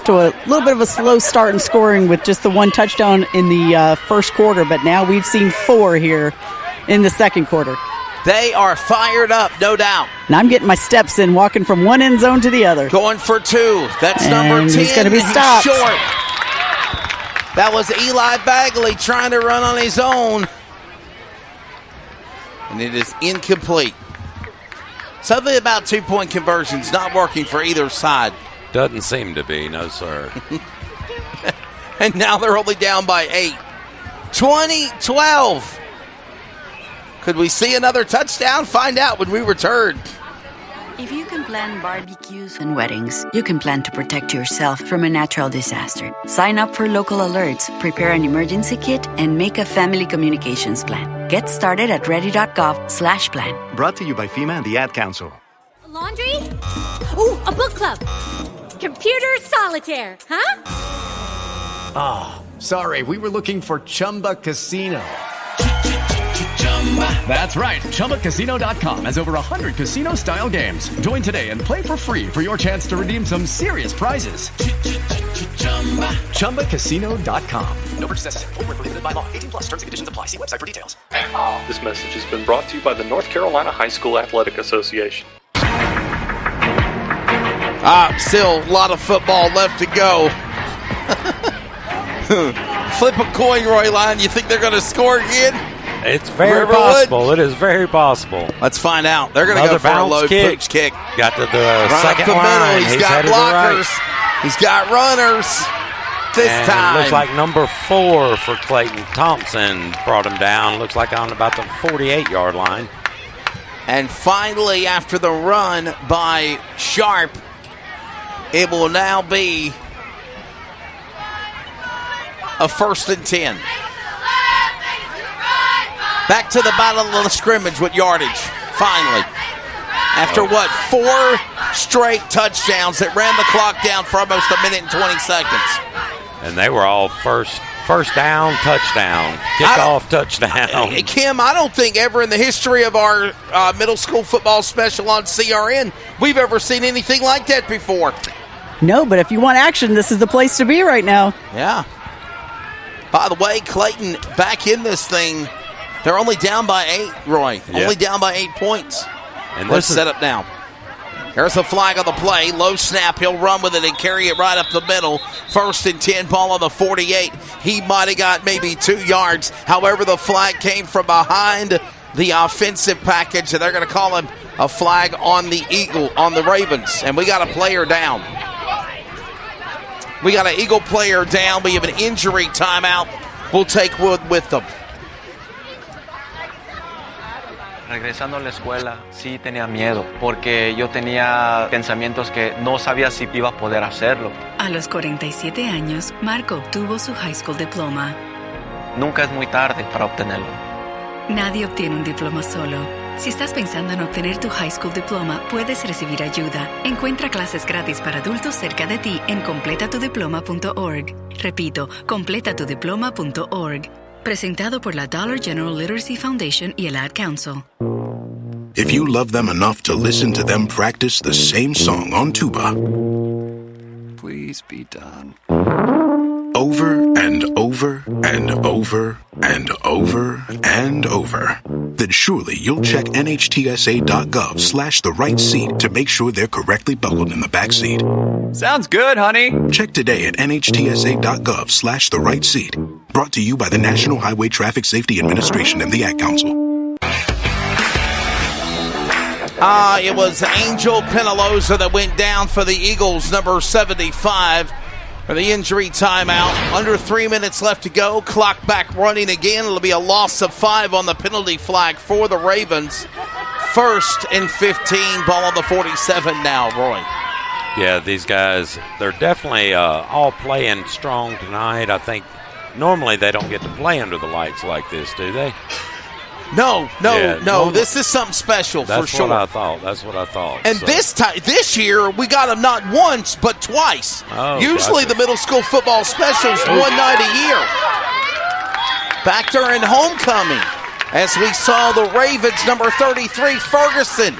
to a little bit of a slow start in scoring with just the one touchdown in the first quarter, but now we've seen 4 here in the second quarter. They are fired up, no doubt. And I'm getting my steps in, walking from one end zone to the other. Going for 2. That's number 10. He's going to be stopped. He's short. That was Eli Bagley trying to run on his own. And it is incomplete. Something about 2-point conversions not working for either side. Doesn't seem to be, no sir. And now they're only down by 8. 20-12. Could we see another touchdown? Find out when we return. If you can plan barbecues and weddings, you can plan to protect yourself from a natural disaster. Sign up for local alerts, prepare an emergency kit, and make a family communications plan. Get started at ready.gov/plan. Brought to you by FEMA and the Ad Council. Laundry? Ooh, a book club. Computer solitaire, huh? Ah, sorry, we were looking for Chumba Casino. That's right. ChumbaCasino.com has over 100 casino-style games. Join today and play for free for your chance to redeem some serious prizes. ChumbaCasino.com. No purchase necessary. Void where prohibited by law. 18+ terms and conditions apply. See website for details. This message has been brought to you by the North Carolina High School Athletic Association. Still a lot of football left to go. Flip a coin, Royline. You think they're going to score again? It's very Riverwood? possible. It is very possible. Let's find out. They're going to go for a low pitch kick. Got to the Run second up the line. middle. He's got blockers. Right. He's got runners. This and time. Looks like number 4 for Clayton Thompson brought him down. Looks like on about the 48-yard line. And finally, after the run by Sharp, it will now be a 1st and 10. Back to the battle of the scrimmage with yardage, finally. After 4 straight touchdowns that ran the clock down for almost a minute and 20 seconds. And they were all first down, touchdown, kickoff, touchdown. Kim, I don't think ever in the history of our middle school football special on CRN we've ever seen anything like that before. No, but if you want action, this is the place to be right now. Yeah. By the way, Clayton back in this thing. They're only down by 8, Roy. Yep. Only down by 8 points. And let's set up now. There's a flag on the play. Low snap. He'll run with it and carry it right up the middle. 1st and 10, ball on the 48. He might have got maybe 2 yards. However, the flag came from behind the offensive package, and they're going to call him a flag on the Ravens. And we got a player down. We got an Eagle player down. We have an injury timeout. We'll take Wood with them. Regresando a la escuela, sí tenía miedo, porque yo tenía pensamientos que no sabía si iba a poder hacerlo. A los 47 años, Marco obtuvo su high school diploma. Nunca es muy tarde para obtenerlo. Nadie obtiene un diploma solo. Si estás pensando en obtener tu high school diploma, puedes recibir ayuda. Encuentra clases gratis para adultos cerca de ti en completatudiploma.org. Repito, completatudiploma.org. Presentado por la Dollar General Literacy Foundation y el Ad Council. If you love them enough to listen to them practice the same song on tuba, please be done. Over and over and over and over and over, then surely you'll check NHTSA.gov/the right seat to make sure they're correctly buckled in the back seat. Sounds good, honey. Check today at NHTSA.gov/the right seat. Brought to you by the National Highway Traffic Safety Administration and the Ad Council. It was Angel Penaloza that went down for the Eagles, number 75. For the injury timeout. Under 3 minutes left to go. Clock back running again. It'll be a loss of 5 on the penalty flag for the Ravens. 1st and 15. Ball on the 47 now, Roy. Yeah, these guys, they're definitely all playing strong tonight. I think normally they don't get to play under the lights like this, do they? No. This is something special for sure. That's what I thought. And this year, we got them not once, but twice. Usually the middle school football specials one night a year. Back during homecoming, as we saw the Ravens, number 33, Ferguson.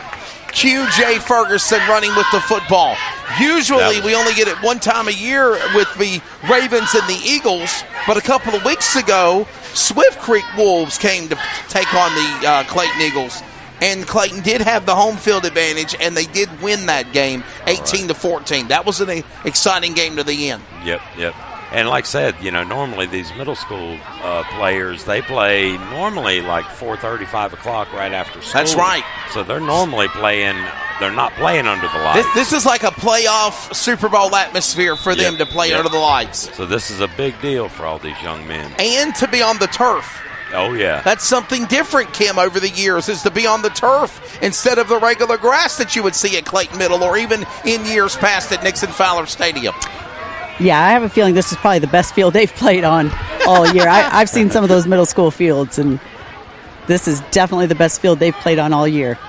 QJ Ferguson running with the football. Usually we only get it one time a year with the Ravens and the Eagles, but a couple of weeks ago, Swift Creek Wolves came to take on the Clayton Eagles. And Clayton did have the home field advantage, and they did win that game 18-14. That was an exciting game to the end. Yep. And like I said, normally these middle school players, they play normally like 4:30, 5 o'clock right after school. That's right. So they're normally playing. They're not playing under the lights. This is like a playoff Super Bowl atmosphere for them to play under the lights. So this is a big deal for all these young men. And to be on the turf. Oh, yeah. That's something different, Kim, over the years, is to be on the turf instead of the regular grass that you would see at Clayton Middle or even in years past at Nixon Fowler Stadium. Yeah, I have a feeling this is probably the best field they've played on all year. I've seen some of those middle school fields, and this is definitely the best field they've played on all year.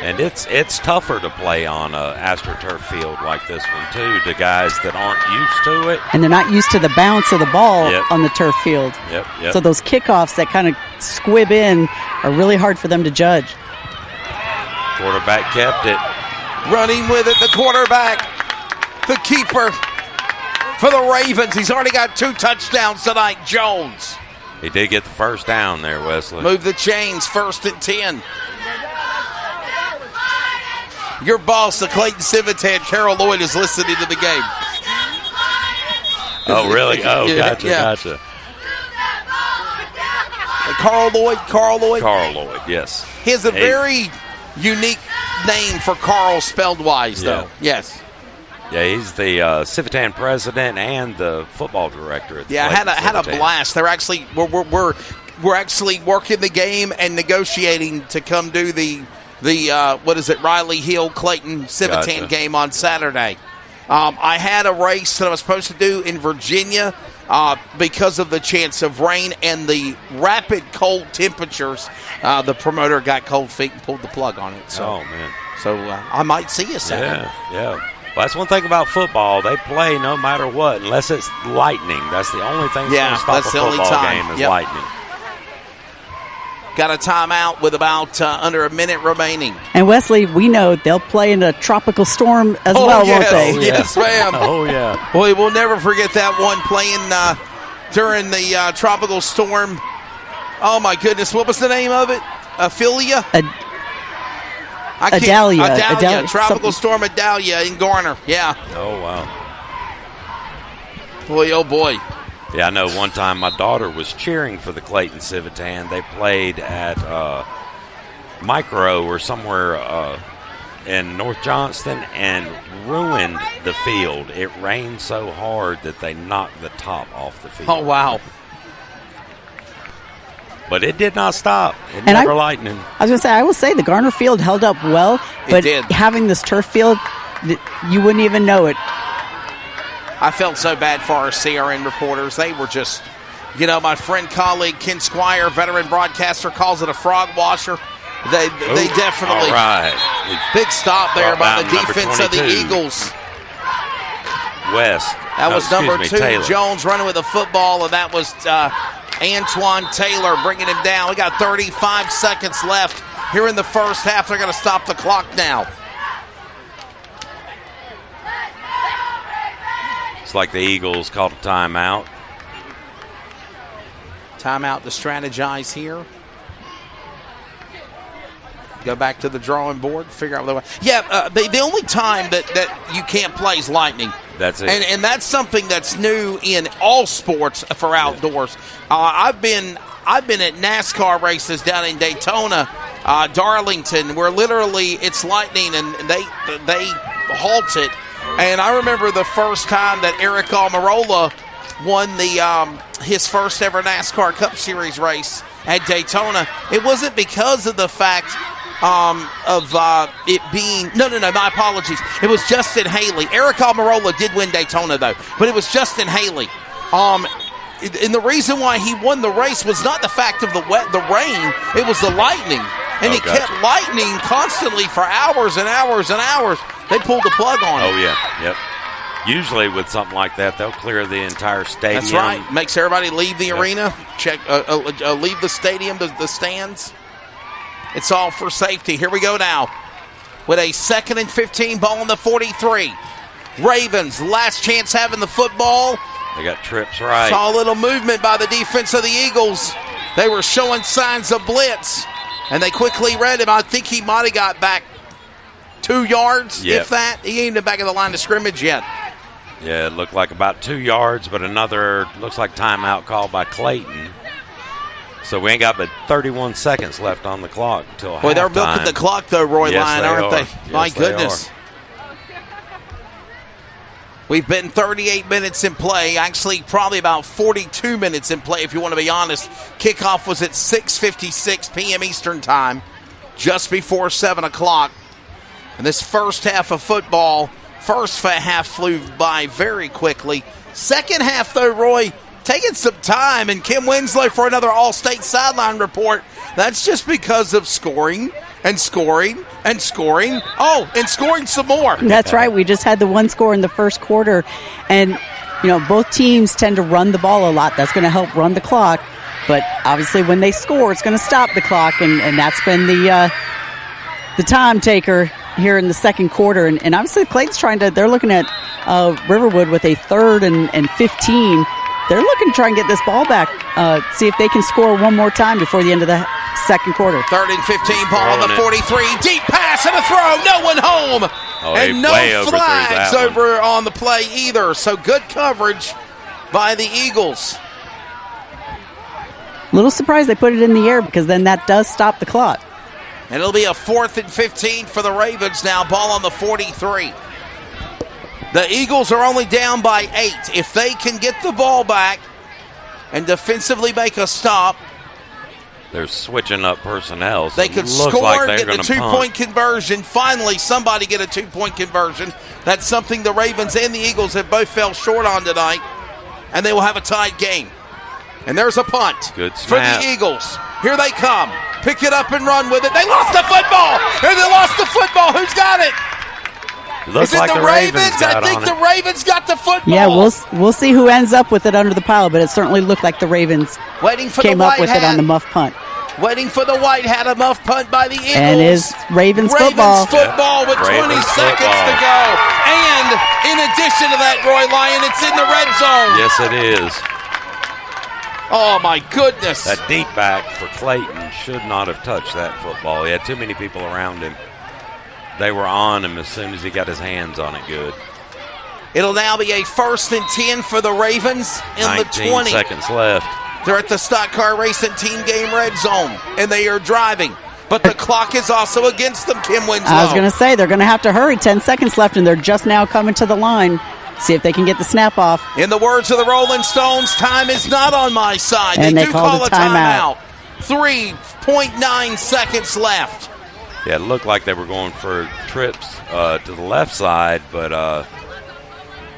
And it's tougher to play on a AstroTurf field like this one, too, to guys that aren't used to it. And they're not used to the bounce of the ball on the turf field. Yep. So those kickoffs that kind of squib in are really hard for them to judge. Quarterback kept it. Running with it, the quarterback, the keeper for the Ravens. He's already got 2 touchdowns tonight, Jones. He did get the first down there, Wesley. Move the chains, 1st and 10. Your boss, the Clayton Civitan, Carol Lloyd, is listening to the game. Oh, really? Oh, gotcha. Carl Lloyd? Carl Lloyd, yes. He has a very unique name for Carl spelled wise, though. Yes. Yeah, he's the Civitan president and the football director at the had a blast. They're actually we're actually working the game and negotiating to come do the Riley Hill Clayton Civitan game on Saturday. I had a race that I was supposed to do in Virginia because of the chance of rain and the rapid cold temperatures. The promoter got cold feet and pulled the plug on it. So, I might see you Saturday. Yeah. Well, that's one thing about football. They play no matter what, unless it's lightning. That's the only thing that's going to stop a football game is lightning. Got a timeout with about under a minute remaining. And Wesley, we know they'll play in a tropical storm as well, won't they? Yes, ma'am. Oh, yeah. Boy, we'll never forget that one playing during the tropical storm. Oh, my goodness. What was the name of it? Adalia. Tropical Storm Adalia in Garner. Yeah. Oh, wow. Boy, oh, boy. Yeah, I know one time my daughter was cheering for the Clayton Civitan. They played at Micro or somewhere in North Johnston and ruined the field. It rained so hard that they knocked the top off the field. Oh, wow. But it did not stop. It never lightning. I was going to say, I will say the Garner field held up well, but having this turf field, you wouldn't even know it. I felt so bad for our CRN reporters. They were just, my friend, colleague, Ken Squire, veteran broadcaster, calls it a frog washer. They definitely. All right. Big stop there by the defense of the Eagles. West. That was number 2, Taylor. Jones running with the football, and that was Antoine Taylor bringing him down. We got 35 seconds left here in the first half. They're going to stop the clock now. It's like the Eagles called a timeout. Timeout to strategize here. Go back to the drawing board, figure out what they want. Yeah, the only time that you can't play is lightning. That's it. And that's something that's new in all sports for outdoors. I've been at NASCAR races down in Daytona, Darlington, where literally it's lightning and they halt it. And I remember the first time that Eric Almirola won his first ever NASCAR Cup Series race at Daytona. It wasn't because of the fact of it being no, my apologies. It was Justin Haley. Eric Almirola did win Daytona though, but it was Justin Haley. And the reason why he won the race was not the fact of the rain, it was the lightning. And he kept lightning constantly for hours and hours and hours. They pulled the plug on him. Oh, yeah. Yep. Usually with something like that, they'll clear the entire stadium. That's right. Makes everybody leave the arena, leave the stadium, the stands. It's all for safety. Here we go now. with a 2nd and 15, ball on the 43. Ravens, last chance having the football. They got trips right. Saw a little movement by the defense of the Eagles. They were showing signs of blitz, and they quickly read him. I think he might have got back 2 yards, if that. He ain't in the back of the line of scrimmage yet. Yeah, it looked like about 2 yards, but another, looks like timeout called by Clayton. So we ain't got but 31 seconds left on the clock until halftime. Boy, they're milking the clock, though, Roy Lyon, aren't they? Yes, My goodness. We've been 38 minutes in play. Actually, probably about 42 minutes in play, if you want to be honest. Kickoff was at 6:56 p.m. Eastern Time, just before 7 o'clock. And this first half of football, first half flew by very quickly. Second half, though, Roy, taking some time. And Kim Winslow for another All-State sideline report. That's just because of scoring and scoring and scoring. Oh, and scoring some more. That's right. We just had the 1 score in the first quarter. And, both teams tend to run the ball a lot. That's going to help run the clock. But obviously when they score, it's going to stop the clock. And that's been the time taker here in the second quarter. And obviously Clayton's they're looking at Riverwood with a 3rd and 15. They're looking to try and get this ball back, see if they can score one more time before the end of the second quarter. 3rd and 15, ball on the 43. Deep pass and a throw. No one home. And no flags over on the play either. So good coverage by the Eagles. A little surprised they put it in the air because then that does stop the clock. And it'll be a 4th and 15 for the Ravens now. Ball on the 43. The Eagles are only down by 8. If they can get the ball back and defensively make a stop, they're switching up personnel. So they could score, get the 2-point conversion. Finally, somebody get a 2-point conversion. That's something the Ravens and the Eagles have both fell short on tonight, and they will have a tied game. And there's a punt for the Eagles. Here they come. Pick it up and run with it. They lost the football. And they lost the football. Who's got it? Looks like the Ravens got I think the Ravens got the football. Yeah, we'll see who ends up with it under the pile, but it certainly looked like the Ravens came up with it on the muff punt. Waiting for the white hat, a muff punt by the Eagles. And is Ravens football. With 20 seconds to go. And in addition to that, Roy Lyon, it's in the red zone. Yes, it is. Oh, my goodness. That deep back for Clayton should not have touched that football. He had too many people around him. They were on him as soon as he got his hands on it good. It'll now be a 1st and 10 for the Ravens in the 20. 19 seconds left. They're at the Stock Car Racing team game red zone, and they are driving. But the clock is also against them, Kim Winslow. I was going to say, they're going to have to hurry. 10 seconds left, and they're just now coming to the line. See if they can get the snap off. In the words of the Rolling Stones, time is not on my side. And they do call a timeout. 3.9 seconds left. Yeah, it looked like they were going for trips to the left side, but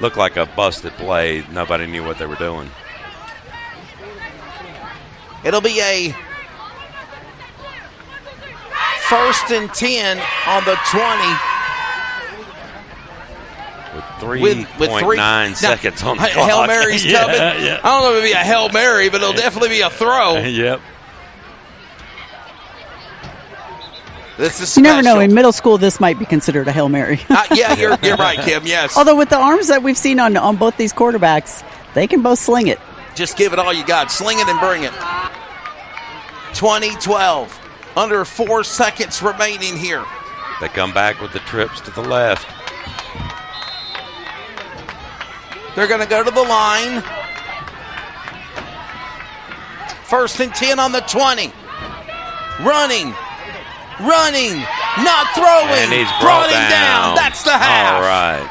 looked like a busted play. Nobody knew what they were doing. It'll be a 1st and 10 on the 20. With 3.9 seconds on the clock. Hail Mary's coming. Yeah. I don't know if it'll be a Hail Mary, but it'll definitely be a throw. Yep. This is you never know. In middle school, this might be considered a Hail Mary. Yeah, you're right, Kim, yes. Although with the arms that we've seen on both these quarterbacks, they can both sling it. Just give it all you got. Sling it and bring it. 20-12. Under 4 seconds remaining here. They come back with the trips to the left. They're going to go to the line. 1st and 10 on the 20. Running, not throwing. And he's brought him down. That's the half. All right.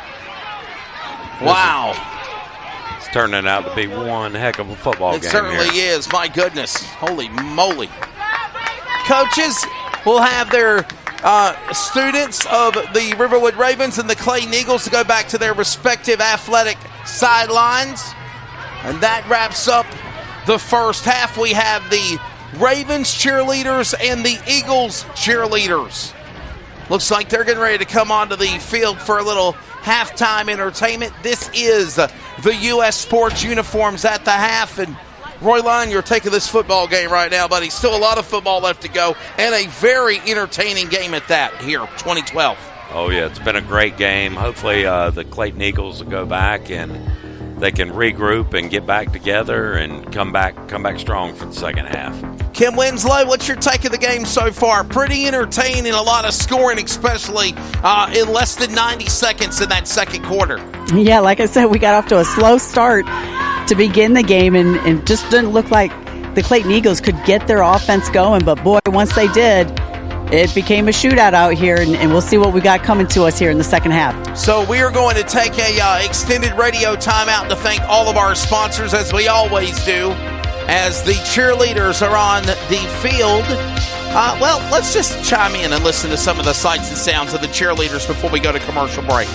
Wow. It's turning out to be one heck of a football game. It certainly is. My goodness. Holy moly. Coaches will have their students of the Riverwood Ravens and the Clayton Eagles to go back to their respective athletic sidelines. And that wraps up the first half. We have the Ravens cheerleaders and the Eagles cheerleaders. Looks like they're getting ready to come onto the field for a little halftime entertainment. This is the U.S. Sports uniforms at the half, and Royline, your take of this football game right now, buddy. Still a lot of football left to go, and a very entertaining game at that here, 2012. Oh, yeah, it's been a great game. Hopefully the Clayton Eagles will go back and they can regroup and get back together and come back strong for the second half. Kim Winslow, what's your take of the game so far? Pretty entertaining, a lot of scoring, especially in less than 90 seconds in that second quarter. Yeah, like I said, we got off to a slow start to begin the game, and just didn't look like the Clayton Eagles could get their offense going. But, boy, once they did, it became a shootout out here, and we'll see what we got coming to us here in the second half. So we are going to take a extended radio timeout to thank all of our sponsors, as we always do, as the cheerleaders are on the field. Well, let's just chime in and listen to some of the sights and sounds of the cheerleaders before we go to commercial break.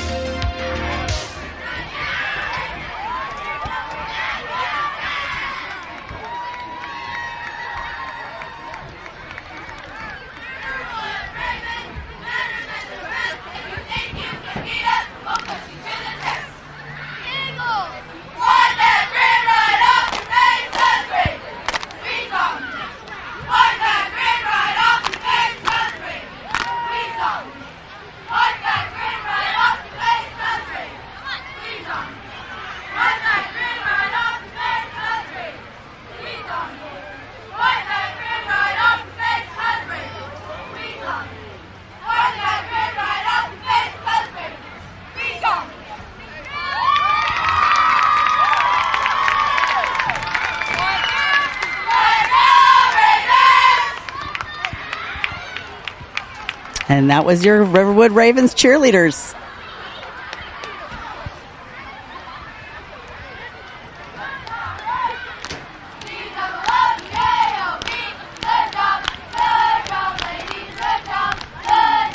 And that was your Riverwood Ravens cheerleaders.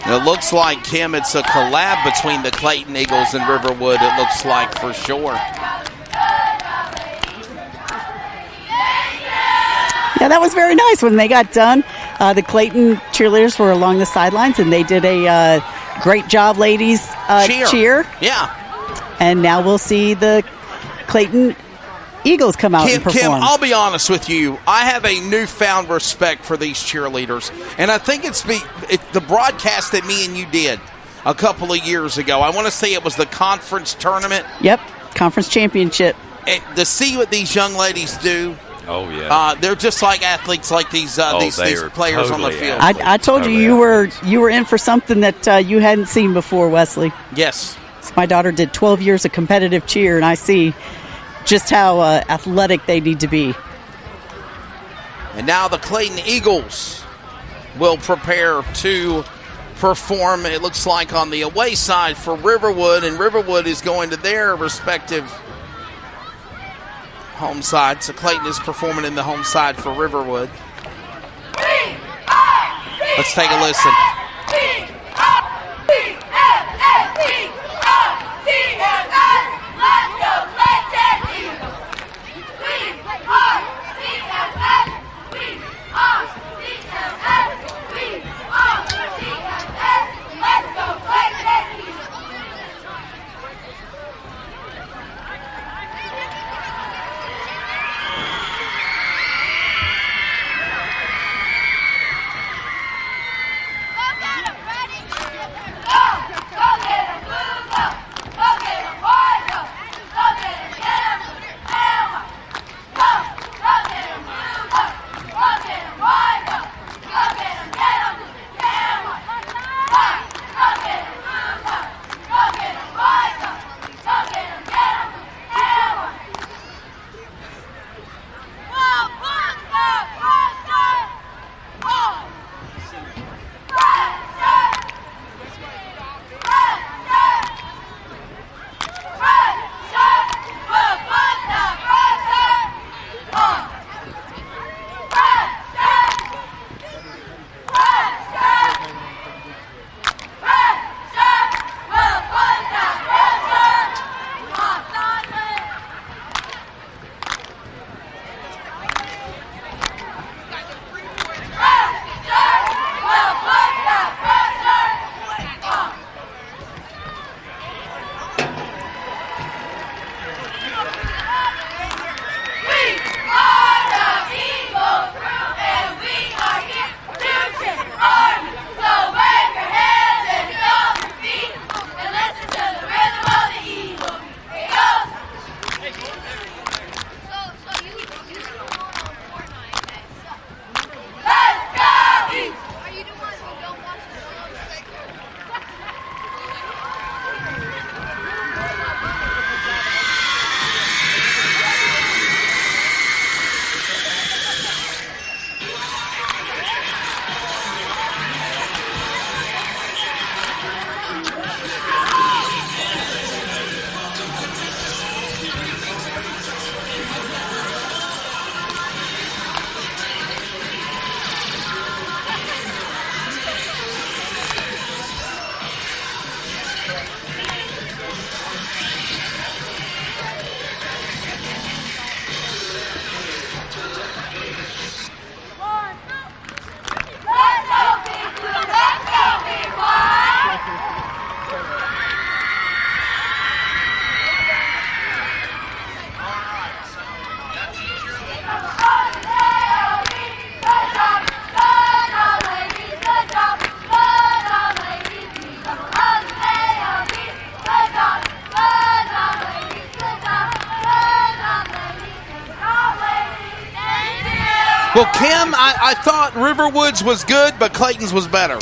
It looks like, Kim, it's a collab between the Clayton Eagles and Riverwood, it looks like, for sure. Yeah, that was very nice when they got done. The Clayton cheerleaders were along the sidelines, and they did a great job, ladies, cheer. Yeah. And now we'll see the Clayton Eagles come out and perform. Kim, I'll be honest with you. I have a newfound respect for these cheerleaders, and I think it's the broadcast that me and you did a couple of years ago. I want to say it was the conference tournament. Yep, conference championship. And to see what these young ladies do. Oh, yeah. They're just like athletes, like these players on the field. I told you you were in for something that you hadn't seen before, Wesley. Yes. So my daughter did 12 years of competitive cheer, and I see just how athletic they need to be. And now the Clayton Eagles will prepare to perform, it looks like, on the away side for Riverwood, and Riverwood is going to their respective home side. So Clayton is performing in the home side for Riverwood. Let's take a listen. Well, Kim, I thought Riverwood's was good, but Clayton's was better.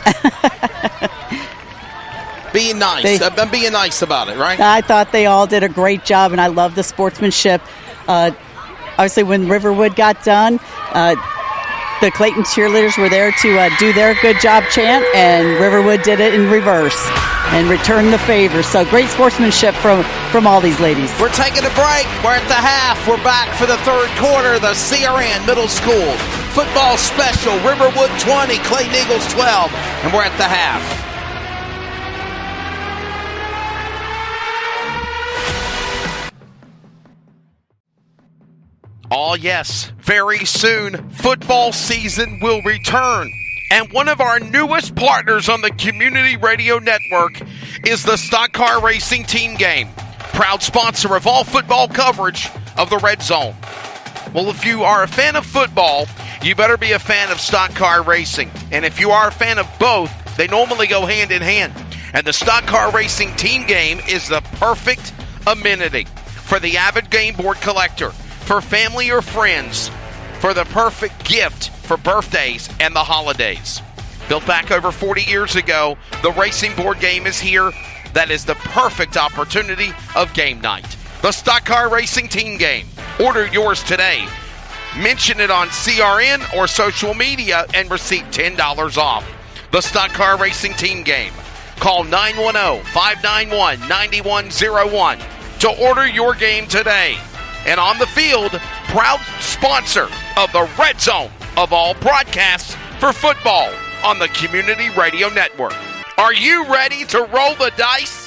Being nice. I'm being nice about it, right? I thought they all did a great job, and I love the sportsmanship. Obviously, when Riverwood got done, the Clayton cheerleaders were there to do their good job chant, and Riverwood did it in reverse and returned the favor. So great sportsmanship from all these ladies. We're taking a break. We're at the half. We're back for the third quarter. The CRN Middle School football special. Riverwood 20, Clayton Eagles 12, and we're at the half. Oh, yes, very soon, football season will return. And one of our newest partners on the Community Radio Network is the Stock Car Racing Team Game, proud sponsor of all football coverage of the Red Zone. Well, if you are a fan of football, you better be a fan of stock car racing. And if you are a fan of both, they normally go hand in hand. And the Stock Car Racing Team Game is the perfect amenity for the avid game board collector, for family or friends, for the perfect gift for birthdays and the holidays. Built back over 40 years ago, the racing board game is here. That is the perfect opportunity of game night. The Stock Car Racing Team Game. Order yours today. Mention it on CRN or social media and receive $10 off. The Stock Car Racing Team Game. Call 910-591-9101 to order your game today. And on the field, proud sponsor of the Red Zone of all broadcasts for football on the Community Radio Network. Are you ready to roll the dice?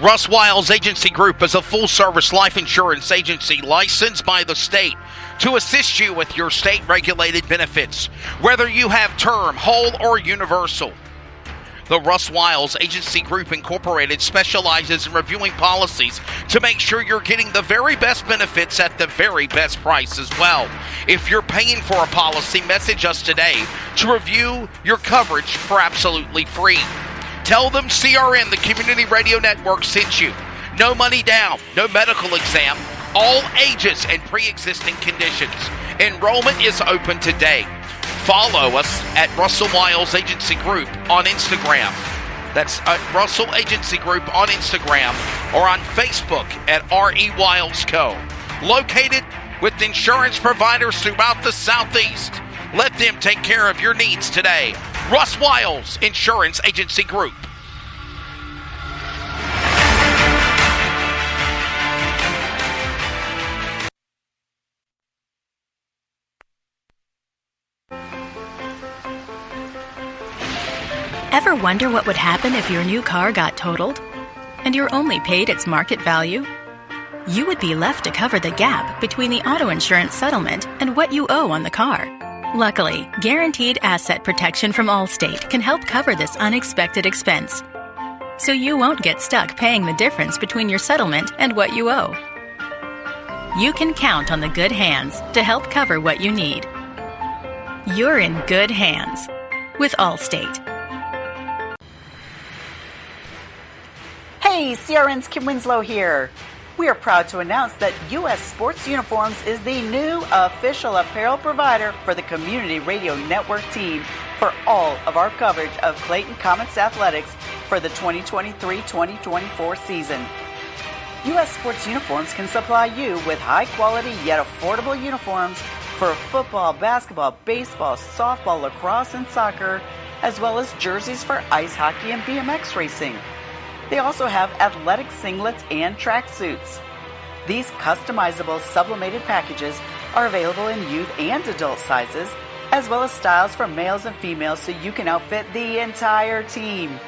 Russ Wiles Agency Group is a full-service life insurance agency licensed by the state to assist you with your state-regulated benefits, whether you have term, whole, or universal. The Russ Wiles Agency Group Incorporated specializes in reviewing policies to make sure you're getting the very best benefits at the very best price as well. If you're paying for a policy, message us today to review your coverage for absolutely free. Tell them CRN, the Community Radio Network, sent you. No money down, no medical exam, all ages and pre-existing conditions. Enrollment is open today. Follow us at Russell Wiles Agency Group on Instagram. That's Russell Agency Group on Instagram or on Facebook at R.E. Wiles Co. Located with insurance providers throughout the Southeast. Let them take care of your needs today. Russ Wiles Insurance Agency Group. Ever wonder what would happen if your new car got totaled and you're only paid its market value? You would be left to cover the gap between the auto insurance settlement and what you owe on the car. Luckily, Guaranteed Asset Protection from Allstate can help cover this unexpected expense, so you won't get stuck paying the difference between your settlement and what you owe. You can count on the good hands to help cover what you need. You're in good hands with Allstate. Hey, CRN's Kim Winslow here. We are proud to announce that U.S. Sports Uniforms is the new official apparel provider for the Community Radio Network team for all of our coverage of Clayton Comets athletics for the 2023-2024 season. U.S. Sports Uniforms can supply you with high-quality yet affordable uniforms for football, basketball, baseball, softball, lacrosse, and soccer, as well as jerseys for ice hockey and BMX racing. They also have athletic singlets and tracksuits. These customizable sublimated packages are available in youth and adult sizes, as well as styles for males and females so you can outfit the entire team.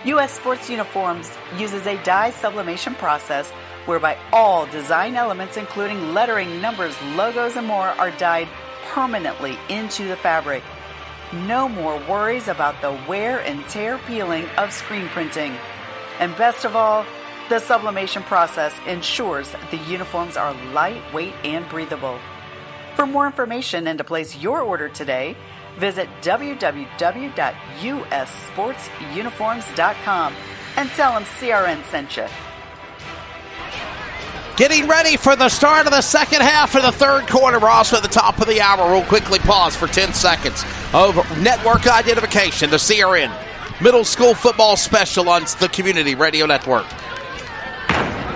U.S. Sports Uniforms uses a dye sublimation process whereby all design elements, including lettering, numbers, logos, and more, are dyed permanently into the fabric. No more worries about the wear and tear peeling of screen printing. And best of all, the sublimation process ensures the uniforms are lightweight and breathable. For more information and to place your order today, visit www.ussportsuniforms.com and tell them CRN sent you. Getting ready for the start of the second half of the third quarter. We're also at the top of the hour. We'll quickly pause for 10 seconds of network identification. The CRN Middle School Football Special on the Community Radio Network.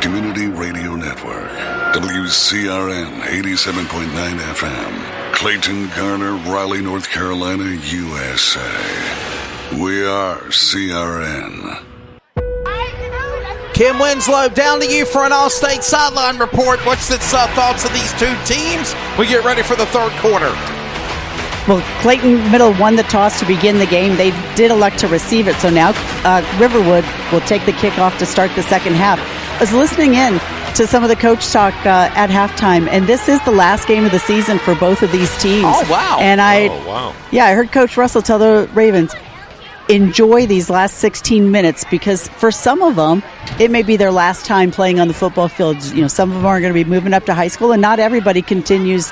Community Radio Network. WCRN 87.9 FM. Clayton, Garner, Raleigh, North Carolina, USA. We are CRN. Kim Winslow, down to you for an All-State sideline report. What's the thoughts of these two teams? We get ready for the third quarter. Well, Clayton Middle won the toss to begin the game. They did elect to receive it, so now Riverwood will take the kickoff to start the second half. I was listening in to some of the coach talk at halftime, and this is the last game of the season for both of these teams. Oh, wow. And I heard Coach Russell tell the Ravens, enjoy these last 16 minutes, because for some of them, it may be their last time playing on the football field. You know, some of them are going to be moving up to high school, and not everybody continues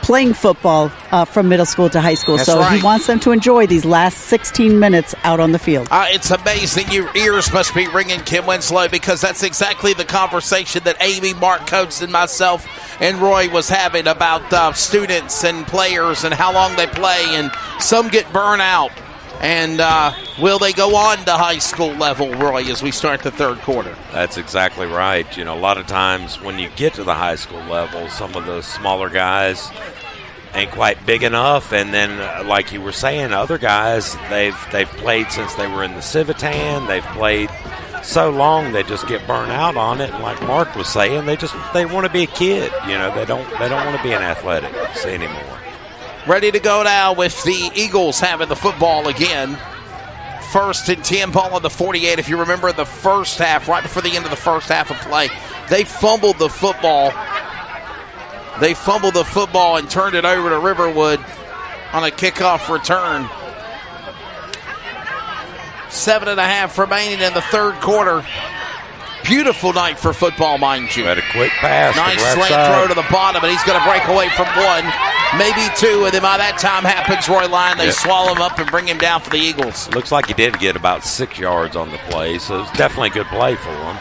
playing football from middle school to high school. That's so right. He wants them to enjoy these last 16 minutes out on the field. It's amazing. Your ears must be ringing, Kim Winslow, because that's exactly the conversation that Amy, Mark, Coates, and myself and Roy was having about students and players and how long they play, and some get burnt out. And will they go on to high school level, Roy, as we start the third quarter? That's exactly right. You know, a lot of times when you get to the high school level, some of the smaller guys ain't quite big enough. And then, like you were saying, other guys, they've played since they were in the Civitan. They've played so long they just get burnt out on it. And like Mark was saying, they want to be a kid. You know, they don't want to be an athletics anymore. Ready to go now with the Eagles having the football again. 1st and 10, ball on the 48. If you remember the first half, right before the end of the first half of play, they fumbled the football. They fumbled the football and turned it over to Riverwood on a kickoff return. 7.5 remaining in the third quarter. Beautiful night for football, mind you. Had a quick pass. Nice slant throw to the bottom, and he's going to break away from one, maybe two, and then by that time happens, Roy Lyon, they swallow him up and bring him down for the Eagles. Looks like he did get about 6 yards on the play, so it's definitely a good play for him.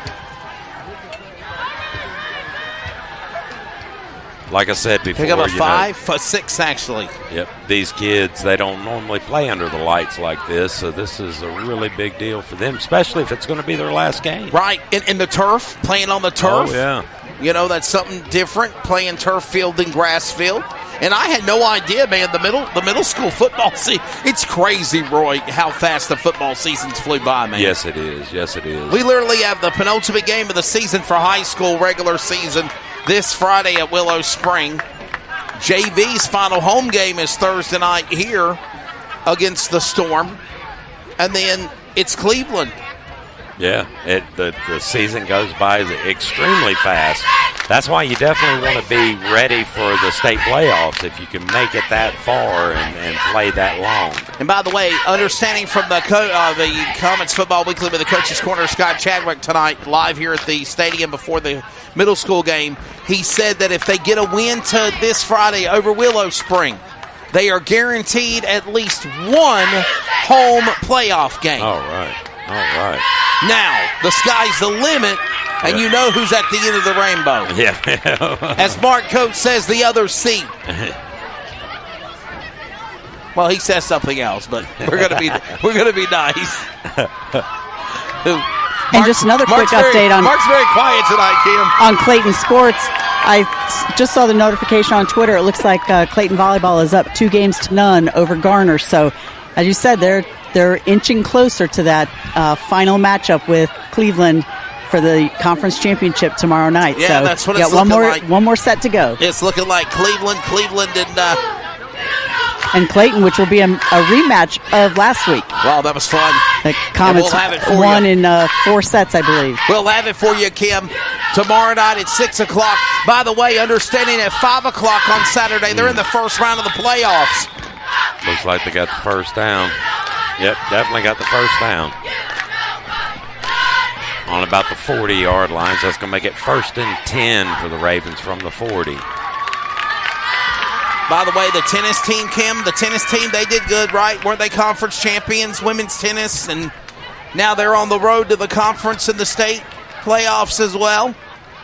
Like I said before, pick up a 6 actually. Yep, these kids, they don't normally play under the lights like this, so this is a really big deal for them, especially if it's going to be their last game. Right, in the turf, playing on the turf. Oh, yeah. You know, that's something different, playing turf field than grass field. And I had no idea, man, the middle school football season, it's crazy, Roy, how fast the football seasons flew by, man. Yes, it is. Yes, it is. We literally have the penultimate game of the season for high school regular season this Friday at Willow Spring. JV's final home game is Thursday night here against the Storm. And then it's Cleveland. Yeah, the season goes by extremely fast. That's why you definitely want to be ready for the state playoffs if you can make it that far and play that long. And by the way, understanding from the Comments Football Weekly with the Coach's Corner, Scott Chadwick tonight, live here at the stadium before the middle school game, he said that if they get a win to this Friday over Willow Spring, they are guaranteed at least one home playoff game. All right. Now, the sky's the limit, and you know who's at the end of the rainbow. Yeah. As Mark Coates says, the other seat. Well, he says something else, but we're gonna be nice. And just another quick update on Mark's very quiet tonight, Kim. On Clayton sports. I just saw the notification on Twitter. It looks like Clayton volleyball is up 2-0 over Garner. So, as you said, they're inching closer to that final matchup with Cleveland for the conference championship tomorrow night. Yeah, so that's what it's looking like. One more set to go. It's looking like Cleveland, and and Clayton, which will be a rematch of last week. Wow, that was fun. The Comets won in 4 sets, I believe. We'll have it for you, Kim, tomorrow night at 6 o'clock. By the way, understanding at 5 o'clock on Saturday, they're in the first round of the playoffs. Looks like they got the first down. Yep, definitely got the first down. On about the 40-yard line, so that's going to make it 1st and 10 for the Ravens from the 40. By the way, the tennis team, Kim, they did good, right? Weren't they conference champions, women's tennis? And now they're on the road to the conference and the state playoffs as well.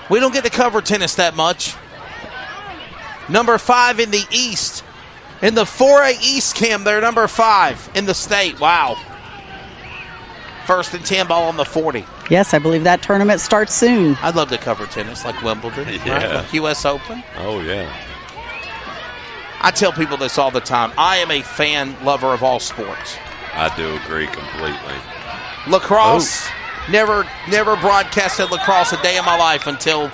We don't get to cover tennis that much. Number 5 in the East. In the 4A East, Kim, they're number 5 in the state. Wow. 1st and 10, ball on the 40. Yes, I believe that tournament starts soon. I'd love to cover tennis like Wimbledon, right? Like U.S. Open. Oh, yeah. I tell people this all the time. I am a fan lover of all sports. I do agree completely. Lacrosse, never broadcasted lacrosse a day in my life until,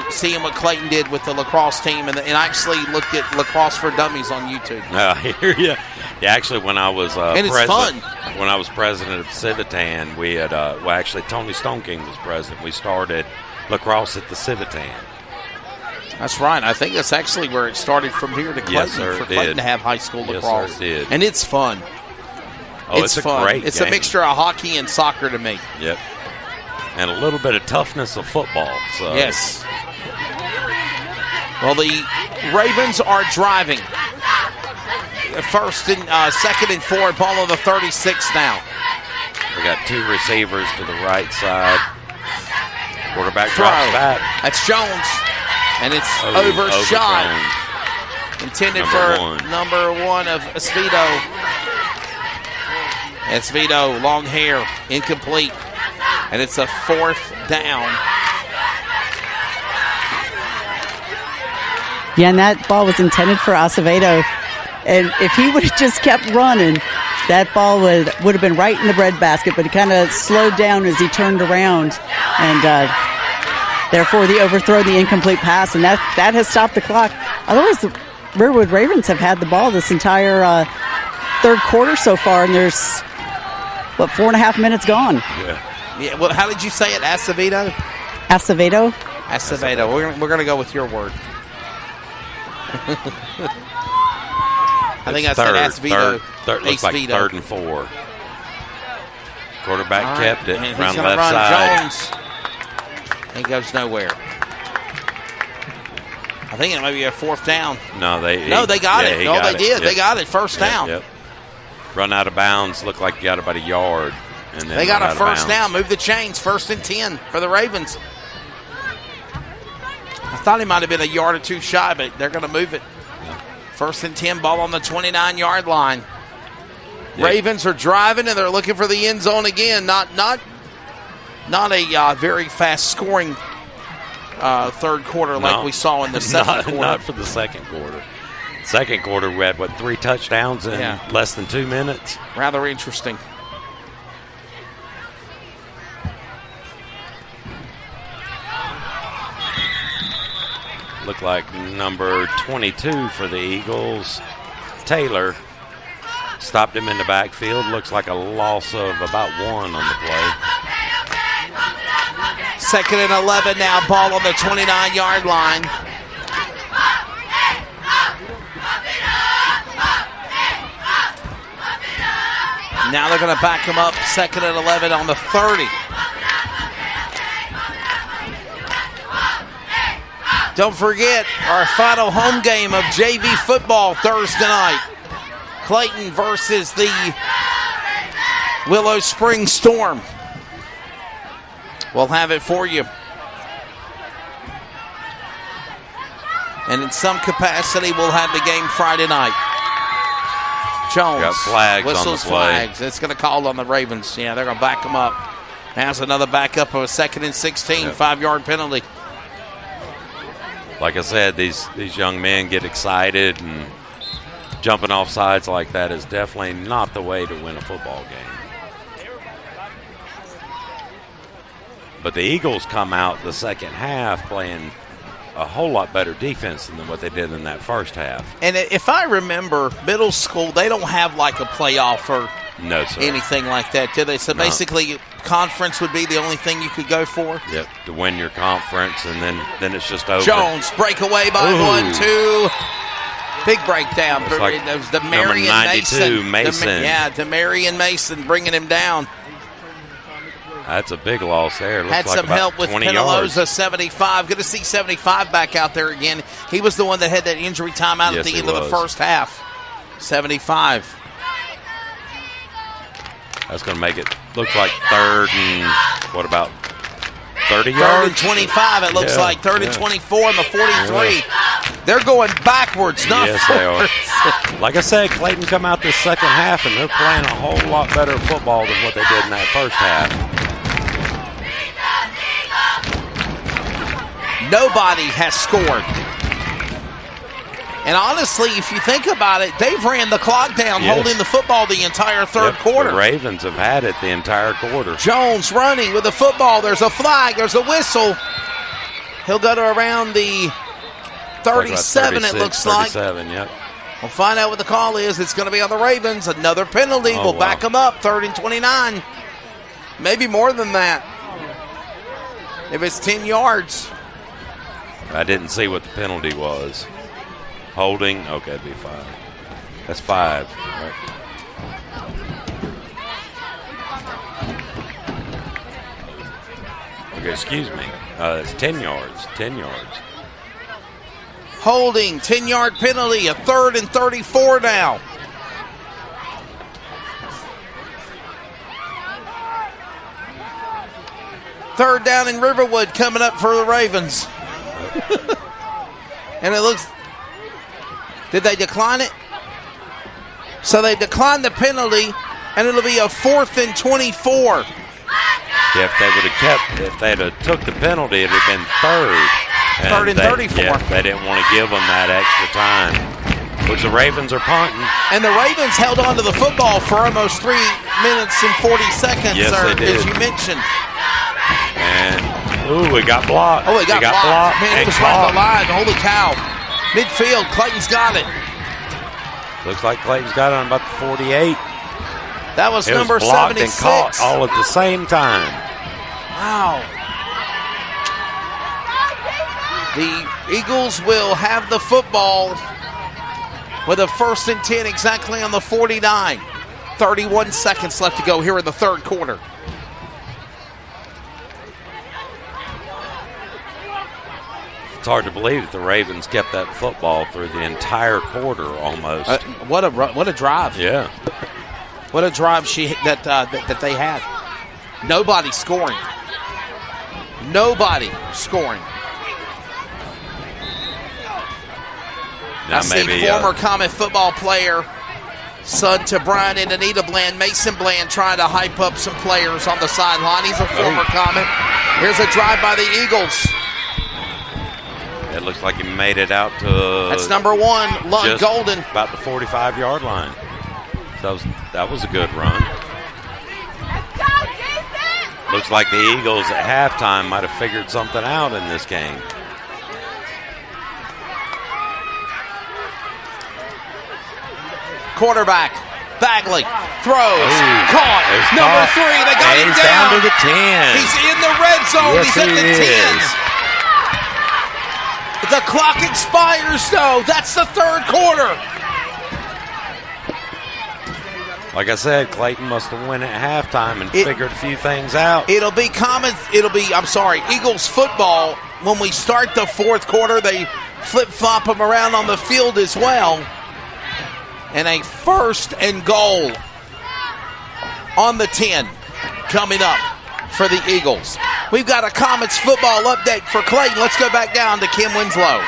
seeing what Clayton did with the lacrosse team. And I actually looked at Lacrosse for Dummies on YouTube. I hear you. Yeah, actually, when I was and it's fun. When I was president of Civitan, we had, actually, Tony Stoneking was president. We started lacrosse at the Civitan. That's right. I think that's actually where it started from here to Clayton. Yes, sir, for Clayton to have high school lacrosse. Yes, sir, it did. And it's fun. Oh, it's fun. A great It's game. a mixture of hockey and soccer to me. Yep. And a little bit of toughness of football. So. Yes. Well, the Ravens are driving. 2nd and 4, ball on the 36 now. We got 2 receivers to the right side. Quarterback drops back. That's Jones. And it's overshot. Intended number 1 of Esvido. Esvido, long hair, incomplete. And it's a 4th down. Yeah, and that ball was intended for Acevedo. And if he would have just kept running, that ball would have been right in the breadbasket, but he kind of slowed down as he turned around. And therefore, the overthrow, the incomplete pass, and that has stopped the clock. Otherwise, the Riverwood Ravens have had the ball this entire third quarter so far, and there's, 4.5 minutes gone. Yeah. Well, how did you say it? Acevedo? Acevedo. We're going to go with your word. I think I said Acevedo. Third looks like 3rd and 4. Quarterback kept it and around he's left run side. Jones. He goes nowhere. I think it might be a 4th down. No, they got it. No, they did. Yep. They got it. First down. Yep. Run out of bounds. Looked like you got about a yard. And then they got a first down. Move the chains. 1st and 10 for the Ravens. I thought he might have been a yard or 2 shy, but they're going to move it. 1st and 10, ball on the 29-yard line. Yep. Ravens are driving, and they're looking for the end zone again. Not a very fast-scoring third quarter like we saw in the second quarter. Not for the second quarter. Second quarter, we had, 3 touchdowns in less than 2 minutes? Rather interesting. Looked like number 22 for the Eagles, Taylor, stopped him in the backfield. Looks like a loss of about 1 on the play. 2nd and 11 now, ball on the 29-yard line. Now they're going to back him up, 2nd and 11 on the 30. Don't forget our final home game of JV football Thursday night. Clayton versus the Willow Spring Storm. We'll have it for you. And in some capacity, we'll have the game Friday night. Jones got flags whistles on the play. flags. It's going to call on the Ravens. Yeah, they're going to back them up. Now's another backup of a 2nd and 16, 5-yard penalty. Like I said, these young men get excited, and jumping off sides like that is definitely not the way to win a football game. But the Eagles come out the second half playing a whole lot better defense than what they did in that first half. And if I remember, middle school, they don't have like a playoff or no, sir. anything like that, do they? So basically, conference would be the only thing you could go for? Yep, to win your conference, and then it's just over. Jones, breakaway by 1-2. Big breakdown. It was the Marion 92, Mason. DeMarion Mason bringing him down. That's a big loss there. Looks Had like some help with Penaloza, 75. Good to see 75 back out there again. He was the one that had that injury timeout at the end of the first half. 75. That's going to make it look like third and, what about 30 yards? Third and 25, it looks like. Third and 24 on the 43. They're going backwards, not forwards. They are. Like I said, Clayton come out this second half, and they're playing a whole lot better football than what they did in that first half. Nobody has scored. And honestly, if you think about it, they've ran the clock down, holding the football the entire third quarter. The Ravens have had it the entire quarter. Jones running with the football. There's a flag. There's a whistle. He'll go to around the 37, it looks like. 37, yep. We'll find out what the call is. It's going to be on the Ravens. Another penalty. We'll back them up. 3rd and 29. Maybe more than that. If it's 10 yards. I didn't see what the penalty was. Holding, okay, it'd be 5. That's 5. Right. Okay, excuse me. It's 10 yards. 10 yards. Holding, 10-yard penalty, a 3rd and 34 now. Third down in Riverwood coming up for the Ravens. And it looks, did they decline it? So they declined the penalty, and it'll be a 4th and 24. Yeah, if they would have kept, if they'd have took the penalty, it'd have been 3rd. 3rd and 34. Yeah, they didn't want to give them that extra time, which the Ravens are punting. And the Ravens held on to the football for almost 3 minutes and 40 seconds, yes, they did. as you mentioned. And, it got blocked. Oh, it got blocked. Man, it was right on the line. Holy cow. Midfield, Clayton's got it. Looks like Clayton's got it on about the 48. That was it number was blocked 76. And caught all at the same time. Wow. The Eagles will have the football with a 1st and 10 exactly on the 49. 31 seconds left to go here in the third quarter. It's hard to believe that the Ravens kept that football through the entire quarter almost. What a drive. Yeah. What a drive that they had. Nobody scoring. Nobody scoring. Now I see former Comet football player, son to Brian and Anita Bland, Mason Bland, trying to hype up some players on the sideline. He's a former Comet. Here's a drive by the Eagles. It looks like he made it out to... That's number 1, Lund Golden. About the 45-yard line. So that was a good run. Looks like the Eagles at halftime might have figured something out in this game. Quarterback, Bagley, throws, caught, number 3, they got him down. To the 10. He's in the red zone, yes, he's at the 10. The clock expires, though. That's the third quarter. Like I said, Clayton must have won at halftime and figured a few things out. Eagles football. When we start the fourth quarter, they flip-flop them around on the field as well. And a 1st and goal on the 10 coming up for the Eagles. We've got a Comets football update for Clayton. Let's go back down to Kim Winslow.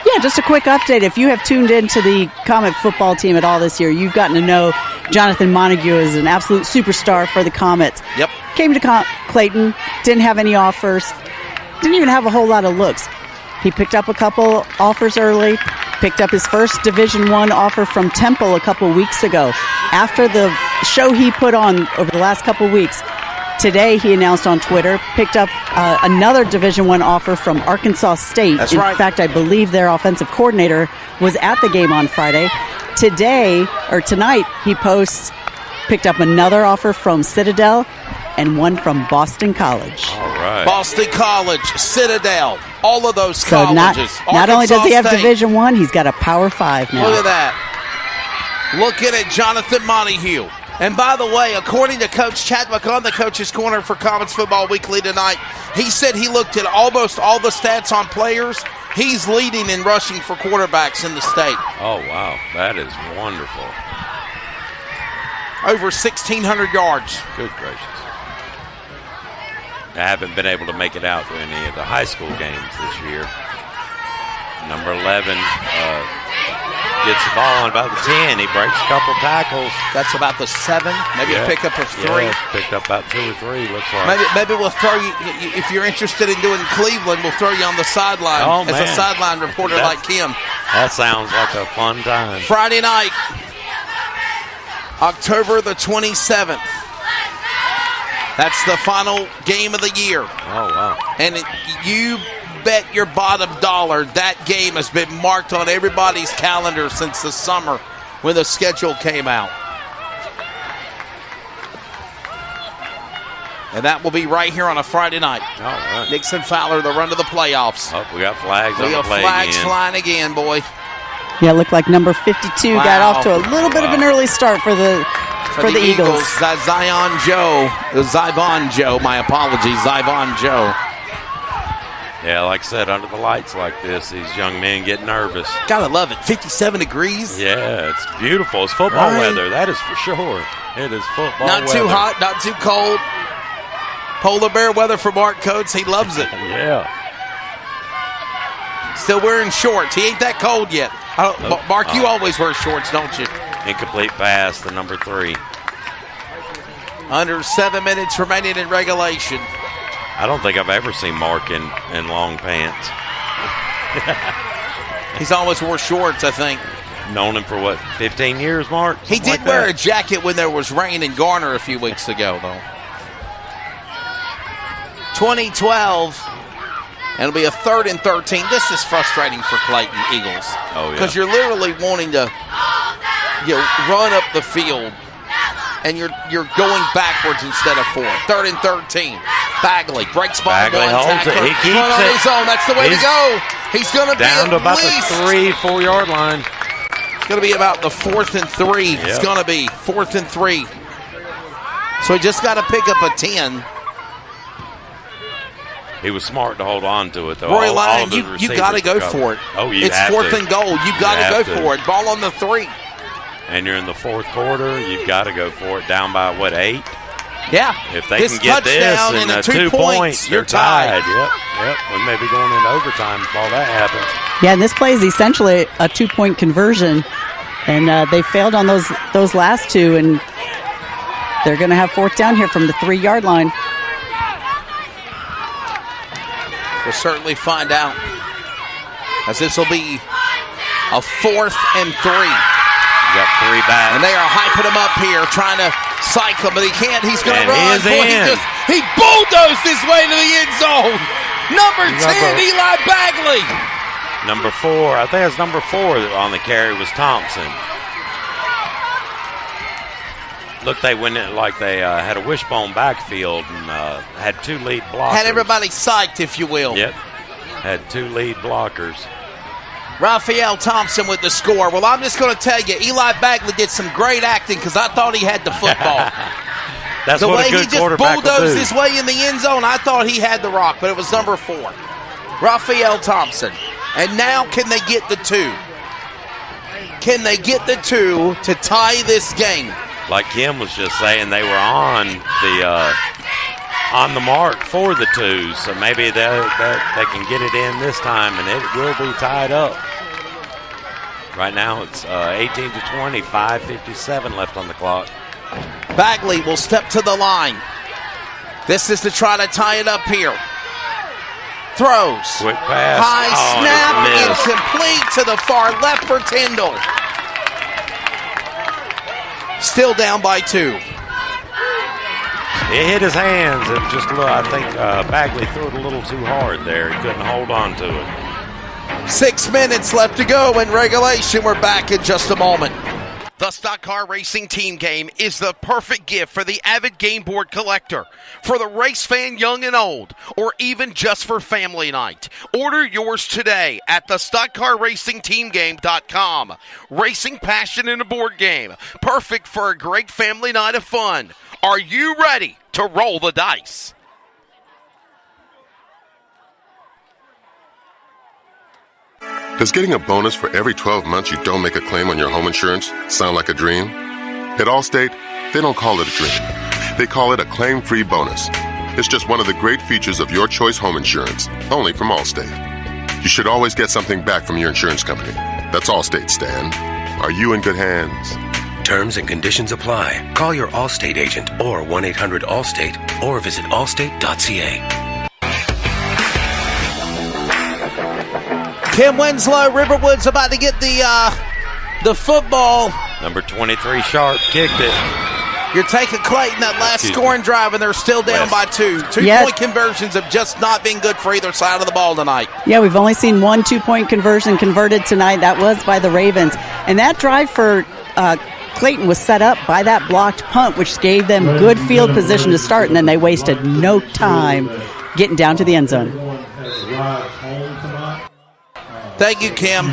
Yeah, just a quick update. If you have tuned into the Comet football team at all this year, you've gotten to know Jonathan Montague is an absolute superstar for the Comets. Yep. Came to Clayton, didn't have any offers, didn't even have a whole lot of looks. He picked up a couple offers early, picked up his first Division I offer from Temple a couple weeks ago. After the show he put on over the last couple weeks, today he announced on Twitter, picked up another Division I offer from Arkansas State. That's In right. fact, I believe their offensive coordinator was at the game on Friday. Tonight, he picked up another offer from Citadel and one from Boston College. All right. Boston College, Citadel, all of those So colleges. not only does he have Arkansas State. Division I, he's got a Power 5 now. Look at that. Looking at Jonathan Montague. And by the way, according to Coach Chadwick on the Coach's Corner for College Football Weekly tonight, he said he looked at almost all the stats on players. He's leading in rushing for quarterbacks in the state. Oh, wow. That is wonderful. Over 1,600 yards. Good gracious. I haven't been able to make it out to any of the high school games this year. Number 11 gets the ball on about the 10. He breaks a couple tackles. That's about the 7, maybe a pickup of 3. Yeah, picked up about 2 or 3, looks like. Maybe we'll throw you, if you're interested in doing Cleveland, we'll throw you on the sideline as a sideline reporter like Kim. That sounds like a fun time. Friday night, October the 27th. That's the final game of the year. Oh, wow. And you bet your bottom dollar that game has been marked on everybody's calendar since the summer when the schedule came out. And that will be right here on a Friday night. All right. Nixon Fowler, the run to the playoffs. Oh, we got flags on We the got play flags again. flying again, boy. Yeah, it looked like number 52 got off to a little bit of an early start for the Eagles. Zion Joe, my apologies, Zyvon Joe. Yeah, like I said, under the lights like this, these young men get nervous. Gotta love it. 57 degrees. Yeah, it's beautiful. It's football weather. That is for sure. It is football Not weather. too hot, not too cold. Polar bear weather for Mark Coates. He loves it. Yeah. Still wearing shorts. He ain't that cold yet. Mark, you always wear shorts, don't you? Incomplete pass to number 3. Under 7 minutes remaining in regulation. I don't think I've ever seen Mark in long pants. He's always wore shorts, I think. Known him for, 15 years, Mark? He did wear a jacket when there was rain in Garner a few weeks ago, though. 2012. And it'll be a 3rd and 13. This is frustrating for Clayton Eagles. Oh, yeah. Because you're literally wanting to run up the field, and you're going backwards instead of forward. 3rd and 13. Bagley breaks by one tackler. He keeps on it. his own. That's the way to go. He's going to be down to about least the 3-4 yard line. It's going to be about the 4th and 3. Yep. It's going to be 4th and 3. So he just got to pick up a 10. He was smart to hold on to it, though. Roy Lyon, you got to go for it. Oh, you it's have 4th to. and goal. You got to go for it. Ball on the 3. And you're in the 4th quarter. You've got to go for it. Down by, 8? Yeah. If they can get this and and 2 points, you're they're tied. Yep. We may be going into overtime if all that happens. Yeah, and this play is essentially a 2-point conversion, and they failed on those last 2, and they're going to have 4th down here from the 3-yard line. We'll certainly find out, as this will be a 4th and 3. You got 3 backs. And they are hyping him up here, trying to psych him, but he can't. He's going to run. He is in. He bulldozed his way to the end zone. Number 10, Eli Bagley. Number 4, I think it's number 4 on the carry was Thompson. Look, they went in like they had a wishbone backfield and had 2 lead blockers. Had everybody psyched, if you will. Yep. Had 2 lead blockers. Raphael Thompson with the score. Well, I'm just going to tell you, Eli Bagley did some great acting because I thought he had the football. That's the what way a good he just quarterback will bulldozed do. his way in the end zone, I thought he had the rock, but it was number 4. Raphael Thompson. And now can they get the 2? Can they get the 2 to tie this game? Like Kim was just saying, they were on the mark for the 2, so maybe they can get it in this time, and it will be tied up. Right now it's 18-20, 5:57 left on the clock. Bagley will step to the line. This is to try to tie it up here. Throws. Quick pass. High snap. Missed. Incomplete to the far left for Tyndall. Still down by 2. It hit his hands, and just I think Bagley threw it a little too hard there. He couldn't hold on to it. 6 minutes left to go in regulation. We're back in just a moment. The Stock Car Racing Team Game is the perfect gift for the avid game board collector, for the race fan young and old, or even just for family night. Order yours today at thestockcarracingteamgame.com. Racing passion in a board game, perfect for a great family night of fun. Are you ready to roll the dice? Does getting a bonus for every 12 months you don't make a claim on your home insurance sound like a dream? At Allstate, they don't call it a dream. They call it a claim-free bonus. It's just one of the great features of your choice home insurance, only from Allstate. You should always get something back from your insurance company. That's Allstate, Stan. Are you in good hands? Terms and conditions apply. Call your Allstate agent or 1-800-ALLSTATE or visit allstate.ca. Tim Winslow, Riverwood's about to get the football. Number 23, Sharp, kicked it. You're taking Clayton that last scoring drive, and they're still down by 2. Two-point conversions have just not been good for either side of the ball tonight. Yeah, we've only seen one two-point conversion converted tonight. That was by the Ravens. And that drive for Clayton was set up by that blocked punt, which gave them good field position to start, and then they wasted no time getting down to the end zone. Thank you, Kim.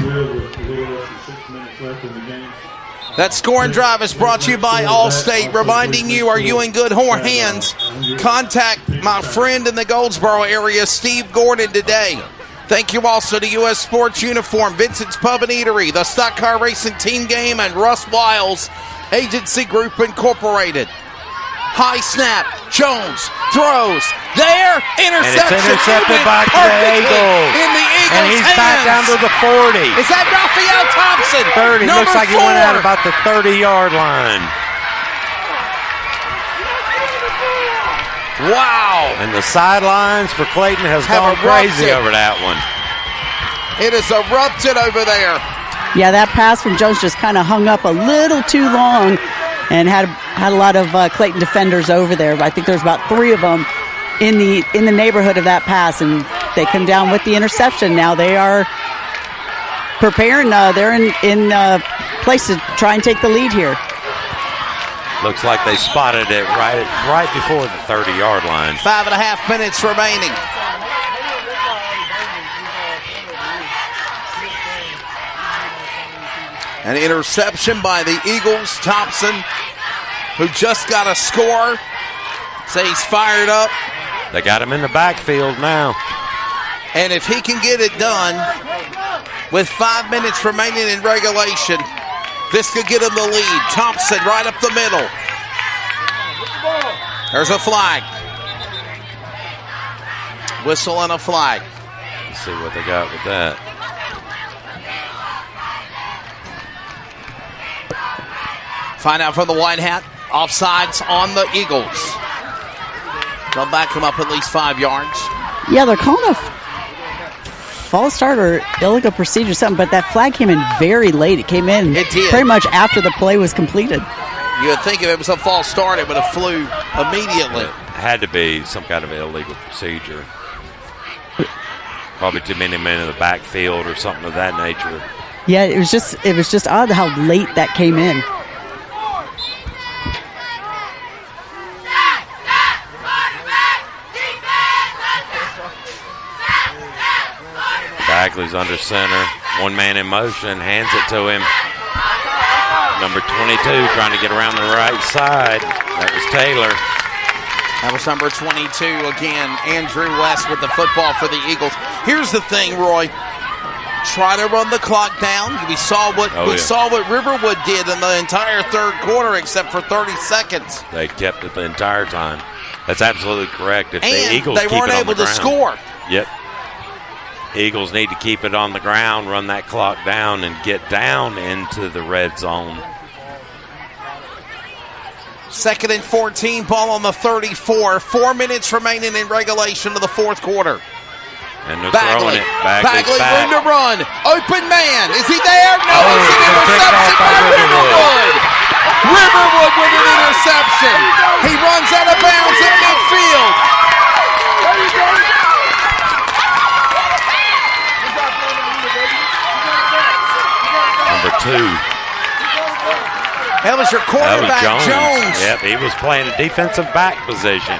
That scoring drive is brought to you by Allstate, reminding you, are you in good hands? Contact my friend in the Goldsboro area, Steve Gordon, today. Thank you also to U.S. Sports Uniform, Vincent's Pub and Eatery, the Stock Car Racing Team Game, and Russ Wiles Agency Group Incorporated. High snap, Jones throws, there, interception. And it's intercepted by the Eagles. In the Eagles' and he's hands. back down to the 40. Is that Raphael Thompson? 30, looks like 4. He went out about the 30-yard line. Wow. And the sidelines for Clayton have gone crazy over that one. It has erupted over there. Yeah, that pass from Jones just kind of hung up a little too long and had a lot of Clayton defenders over there. I think there's about 3 of them in the neighborhood of that pass, and they come down with the interception. Now they are preparing. They're in place to try and take the lead here. Looks like they spotted it right before the 30-yard line. 5.5 minutes remaining. An interception by the Eagles. Thompson, who just got a score. Say he's fired up. They got him in the backfield now. And if he can get it done with 5 minutes remaining in regulation, this could get him the lead. Thompson right up the middle. There's a flag. Whistle and a flag. Let's see what they got with that. Find out from the white hat. Offsides on the Eagles. They'll back him up at least 5 yards. Yeah, they're calling a false start or illegal procedure or something, but that flag came in very late. It came in pretty much after the play was completed. You would think if it was a false start, it would have flew immediately. It had to be some kind of illegal procedure. Probably too many men in the backfield or something of that nature. Yeah, it was just odd how late that came in. Bagley's under center. 1 man in motion, hands it to him. Number 22 trying to get around the right side. That was Taylor. That was number 22 again. Andrew West with the football for the Eagles. Here's the thing, Roy. Try to run the clock down. We saw what Riverwood did in the entire third quarter, except for 30 seconds. They kept it the entire time. That's absolutely correct. If the Eagles they weren't able to score. Yep. Eagles need to keep it on the ground, run that clock down, and get down into the red zone. 2nd and 14, ball on the 34. 4 minutes remaining in regulation of the fourth quarter. And they're throwing it. Bagley, room to run. Open man. Is he there? No, it's an interception by Riverwood. Riverwood with an interception. He runs out of bounds at That was your quarterback, Jones. Yep, he was playing a defensive back position.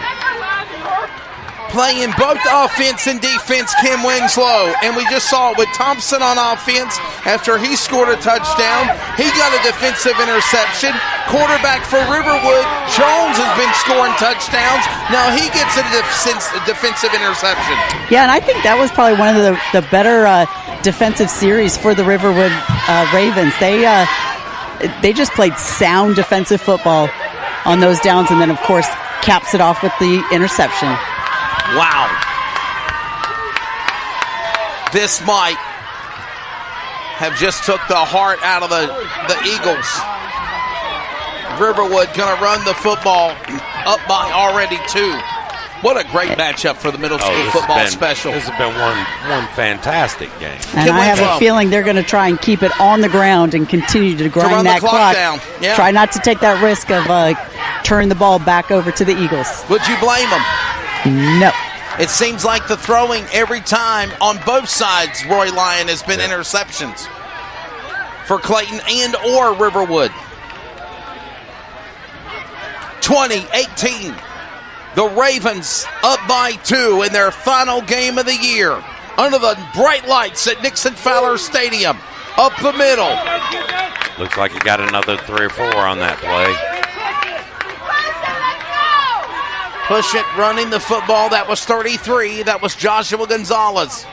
Playing both offense and defense, Kim Winslow. And we just saw it with Thompson on offense. After he scored a touchdown, he got a defensive interception. Quarterback for Riverwood, Jones, has been scoring touchdowns. Now he gets a defensive interception. Yeah, and I think that was probably one of the better defensive series for the Riverwood Ravens. They just played sound defensive football on those downs, and then, of course, caps it off with the interception. Wow. This might have just took the heart out of the Eagles. Riverwood going to run the football up by already 2. What a great matchup for the middle school football special. This has been one fantastic game. And I have a feeling they're going to try and keep it on the ground and continue to grind that clock down. Yeah. Try not to take that risk of turning the ball back over to the Eagles. Would you blame them? No. It seems like the throwing every time on both sides, Roy Lyon, has been interceptions for Clayton and or Riverwood. 20-18. The Ravens up by 2 in their final game of the year under the bright lights at Nixon Fowler Stadium. Up the middle. Looks like he got another 3 or 4 on that play. Push it, running the football. That was 33. That was Joshua Gonzalez.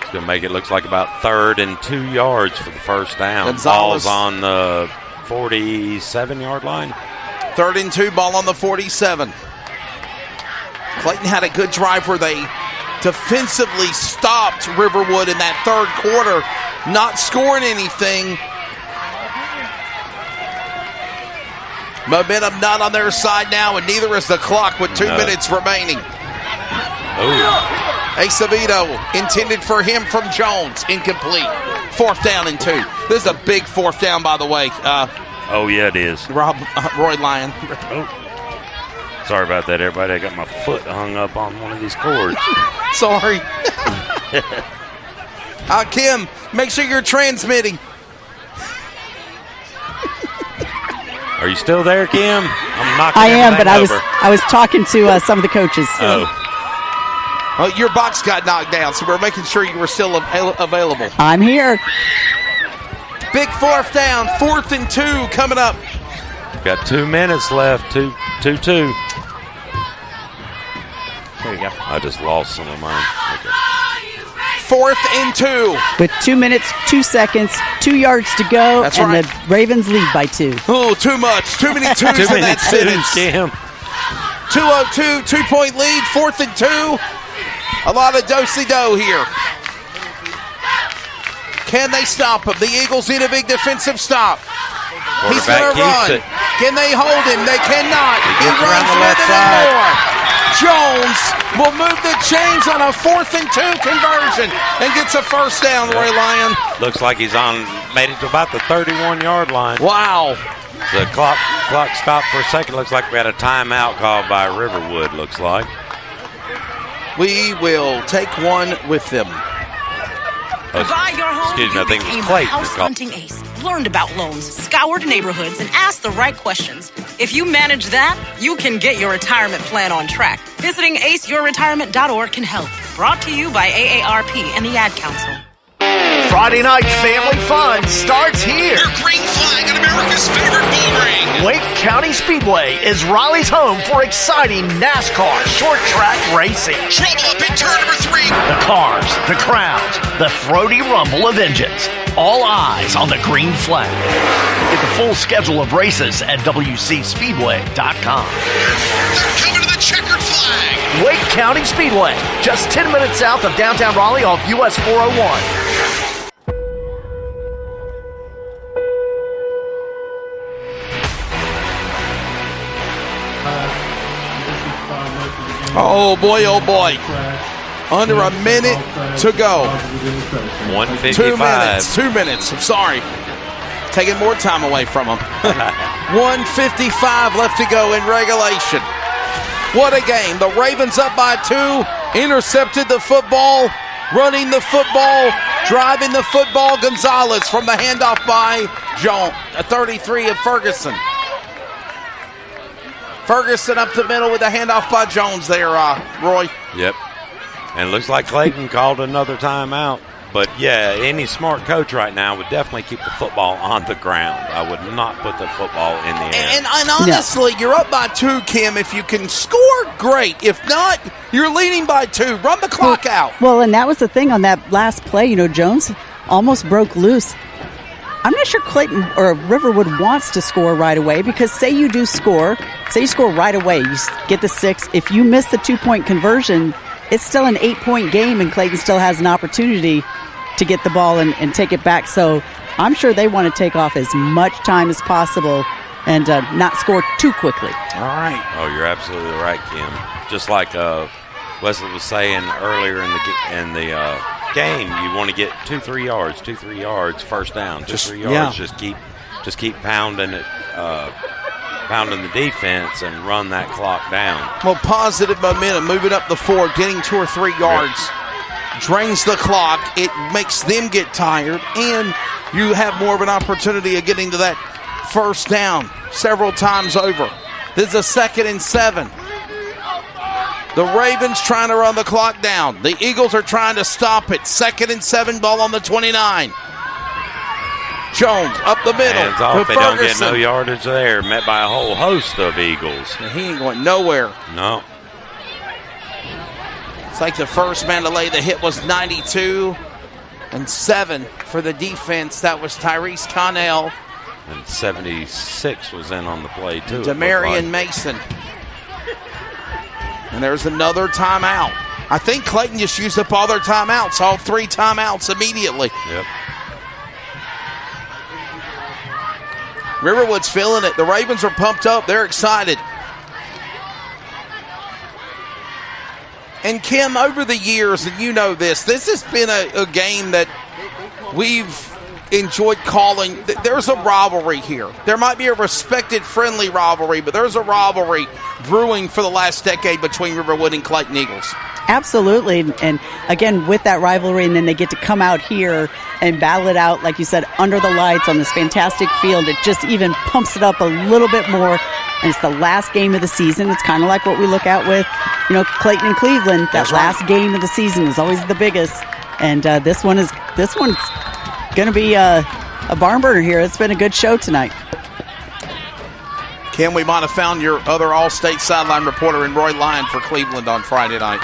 It's going to make it looks like about 3rd and 2 yards for the first down. Gonzalez. Ball's on the 47-yard line. 3rd and 2, ball on the 47. Clayton had a good drive where they defensively stopped Riverwood in that 3rd quarter, not scoring anything. Momentum not on their side now, and neither is the clock with 2 minutes remaining. Acevedo intended for him from Jones. Incomplete. 4th down and 2. This is a big 4th down, by the way. Yeah, it is. Roy Lyon. Sorry about that, everybody. I got my foot hung up on one of these cords. Sorry. Kim, make sure you're transmitting. Are you still there, Kim? I'm knocking I am, but over. I was talking to some of the coaches. Well, your box got knocked down, so we're making sure you were still available. I'm here. Big 4th down, 4th and 2 coming up. Got 2 minutes left, 2-2. There you go. I just lost some of mine. Okay. 4th and 2. With 2 minutes, 2 seconds, 2 yards to go. That's and right. The Ravens lead by 2. Oh, too much. Too many twos in that sentence. 2-0-2, 2-point lead, 4th and 2. A lot of do-si-do here. Can they stop him? The Eagles need a big defensive stop. He's going to run. Can they hold him? They cannot. He runs with it and more. Jones will move the chains on a 4th and 2 conversion and gets a 1st down, Roy Lyon. Looks like he's made it to about the 31-yard line. Wow. The clock stopped for a second. Looks like we had a timeout called by Riverwood, looks like. We will take one with them. Buy your home, Excuse me, I think it was became a Clayton. house hunting ace, learned about loans, scoured neighborhoods, and asked the right questions. If you manage that, you can get your retirement plan on track. Visiting aceyourretirement.org can help. Brought to you by AARP and the Ad Council. Friday night family fun starts here. Your green flag on America's favorite bull ring. Wake County Speedway is Raleigh's home for exciting NASCAR short track racing. Trouble up in turn number 3. The cars, the crowds, the throaty rumble of engines. All eyes on the green flag. Get the full schedule of races at WCSpeedway.com. They're coming to the checkered flag. Wake County Speedway, just 10 minutes south of downtown Raleigh off US 401. Oh, boy, oh, boy. Under a minute to go. 1:55. 2 minutes. I'm sorry. Taking more time away from them. 1:55 left to go in regulation. What a game. The Ravens up by 2. Intercepted the football. Running the football. Driving the football, Gonzalez from the handoff by Jones, 33 of Ferguson. Ferguson up the middle with a handoff by Jones there, Roy. Yep. And it looks like Clayton called another timeout. But, yeah, any smart coach right now would definitely keep the football on the ground. I would not put the football in the air. And honestly, you're up by 2, Kim. If you can score, great. If not, you're leading by 2. Run the clock out. Well, and that was the thing on that last play. Jones almost broke loose. I'm not sure Clayton or Riverwood wants to score right away because say you score right away, you get the 6. If you miss the 2-point conversion, it's still an 8-point game and Clayton still has an opportunity to get the ball and take it back. So I'm sure they want to take off as much time as possible and not score too quickly. All right. Oh, you're absolutely right, Kim. Just like Wesley was saying earlier in the game, you want to get 2-3 yards, first down, 2-3 yards. Yeah. Just keep pounding it, pounding the defense and run that clock down. Well, positive momentum, moving up the 4, getting 2 or 3 yards. Yep. Drains the clock. It makes them get tired, and you have more of an opportunity of getting to that first down several times over. This is a 2nd and 7. The Ravens trying to run the clock down. The Eagles are trying to stop it. 2nd and 7, ball on the 29. Jones up the middle. Hands off. They don't get no yardage there. Met by a whole host of Eagles. And he ain't going nowhere. No. It's like the first man to lay the hit was 92 and 7 for the defense. That was Tyrese Connell. And 76 was in on the play, too. Demarion Mason. And there's another timeout. I think Clayton just used up all their timeouts, all 3 timeouts immediately. Yep. Riverwood's feeling it. The Ravens are pumped up. They're excited. And Kim, over the years, and you know this has been a game that we've enjoyed calling. There's a rivalry here. There might be a respected, friendly rivalry, but there's a rivalry brewing for the last decade between Riverwood and Clayton Eagles. Absolutely. And again, with that rivalry, and then they get to come out here and battle it out, like you said, under the lights on this fantastic field. It just even pumps it up a little bit more. And it's the last game of the season. It's kind of like what we look at with, Clayton and Cleveland. That last game of the season is always the biggest. And this one's going to be a barn burner here. It's been a good show tonight. Kim, we might have found your other All-State sideline reporter in Roy Lyon for Cleveland on Friday night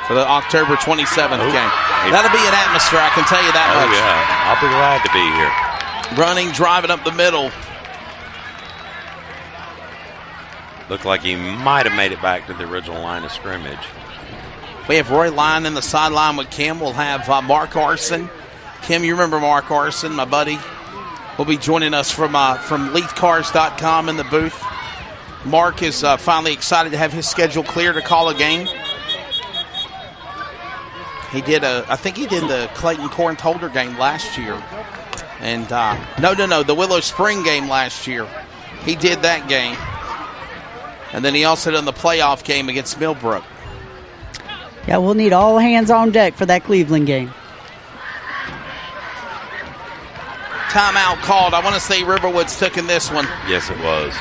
for the October 27th game. That'll be an atmosphere, I can tell you that much. Yeah, I'll be glad to be here. Running, driving up the middle. Looked like he might have made it back to the original line of scrimmage. We have Roy Lyon in the sideline with Kim. We'll have Mark Arson. Kim, you remember Mark Arson, my buddy? Will be joining us from LeithCars.com in the booth. Mark is finally excited to have his schedule clear to call a game. I think he did the Clayton Corinth Holder game last year. And the Willow Spring game last year. He did that game. And then he also done the playoff game against Millbrook. Yeah, we'll need all hands on deck for that Cleveland game. Timeout called. I want to say Riverwood's taking this one. Yes, it was.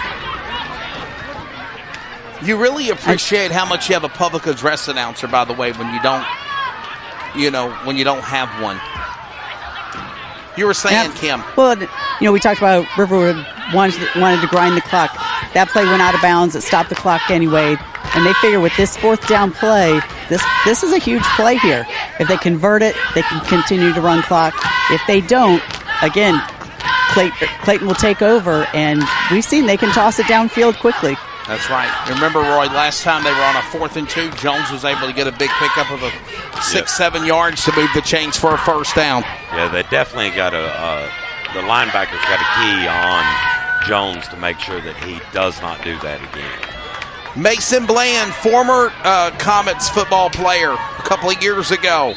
You really appreciate how much you have a public address announcer, by the way, when you don't have one. You were saying, Kim. Well, we talked about Riverwood wanted to grind the clock. That play went out of bounds. It stopped the clock anyway. And they figure with this 4th down play, this is a huge play here. If they convert it, they can continue to run clock. If they don't, again, Clayton will take over, and we've seen they can toss it downfield quickly. That's right. Remember, Roy, last time they were on a 4th and 2, Jones was able to get a big pickup of 6-7 yards to move the chains for a first down. Yeah, they definitely got the linebackers got a key on Jones to make sure that he does not do that again. Mason Bland, former Comets football player a couple of years ago,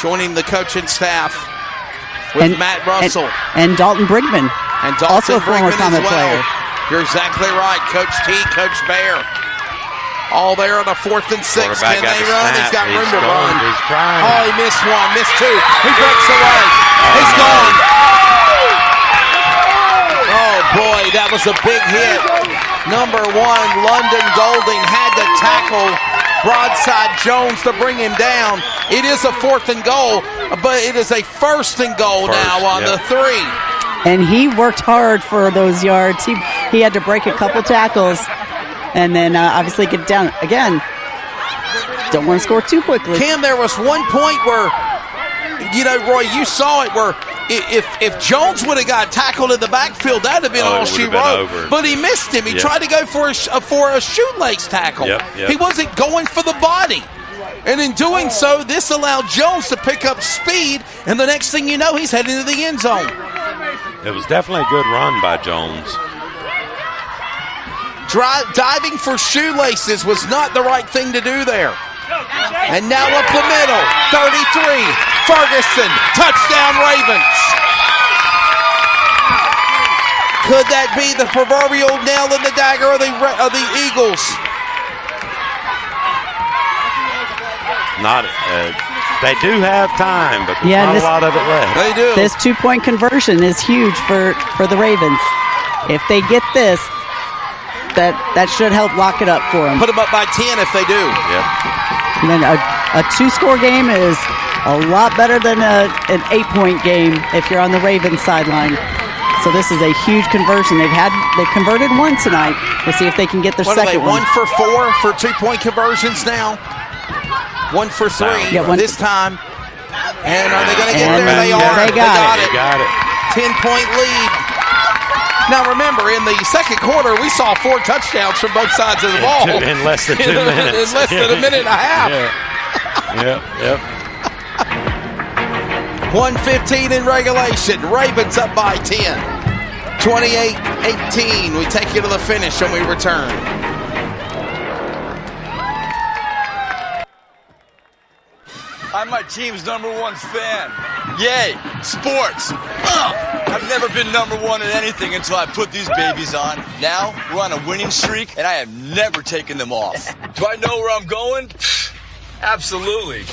joining the coaching staff with Matt Russell. And Dalton Brigman. And Dalton also a former Brigman Comet as well. player. You're exactly right. Coach T, Coach Bear. All there on a 4th and 6. Can they run? He's got room to run. He's trying. Oh, he missed one, missed two. He breaks away. He's gone. Oh, boy, that was a big hit. Number 1, London Golding had to tackle Broadside Jones to bring him down. It is a 4th and goal, but it is a 1st and goal now on the 3. And he worked hard for those yards. He had to break a couple tackles and then obviously get down. Again, don't want to score too quickly. Kim, there was one point where, Roy, you saw it, where if Jones would have got tackled in the backfield, that would have been all she wrote. But he missed him. He tried to go for a shoelace tackle. He wasn't going for the body. And in doing so, this allowed Jones to pick up speed, and the next thing you know, he's heading to the end zone. It was definitely a good run by Jones. Diving for shoelaces was not the right thing to do there. And now up the middle, 33, Ferguson, touchdown Ravens. Could that be the proverbial nail in the dagger of the Eagles? They do have time, but there's not a lot of it left. They do. This 2-point conversion is huge for the Ravens. If they get this, that should help lock it up for them. Put them up by 10 if they do. Yep. And then a 2-score game is a lot better than an 8-point game if you're on the Ravens sideline. So this is a huge conversion. They've converted one tonight. We'll see if they can get their second one. 1 for 4 for 2-point conversions now. 1 for 3 this time. And are they going to get there? They are. They got it. 10-point lead. Now remember, in the second quarter, we saw 4 touchdowns from both sides of the ball. In less than 2 minutes. In less than a minute and a half. Yep. 1:15 in regulation. Ravens up by 10. 28-18. We take you to the finish when we return. I'm my team's #1 fan. Yay, sports. I've never been #1 at anything until I put these babies on. Now we're on a winning streak, and I have never taken them off. Do I know where I'm going? Absolutely.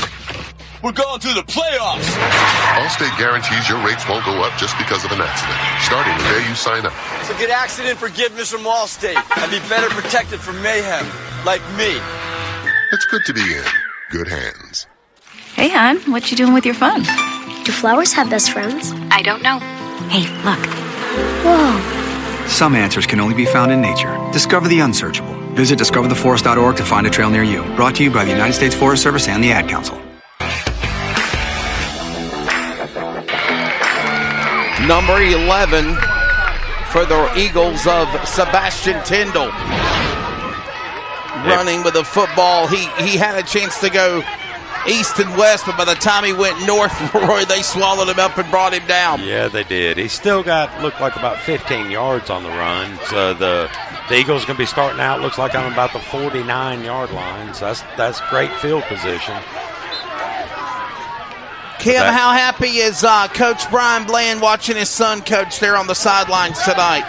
We're going to the playoffs. Allstate guarantees your rates won't go up just because of an accident, starting the day you sign up. So get accident forgiveness from Allstate and be better protected from mayhem, like me. It's good to be in good hands. Hey, hon, what you doing with your phone? Do flowers have best friends? I don't know. Hey, look. Whoa. Some answers can only be found in nature. Discover the unsearchable. Visit discovertheforest.org to find a trail near you. Brought to you by the United States Forest Service and the Ad Council. Number 11 for the Eagles of Sebastian Tyndall. Running with the football. He had a chance to go east and west, but by the time he went north, Roy, they swallowed him up and brought him down. Yeah, they did. He still looked like about 15 yards on the run. So the Eagles going to be starting out, looks like on about the 49-yard line. So that's great field position. Kim, how happy is Coach Brian Bland watching his son coach there on the sidelines tonight?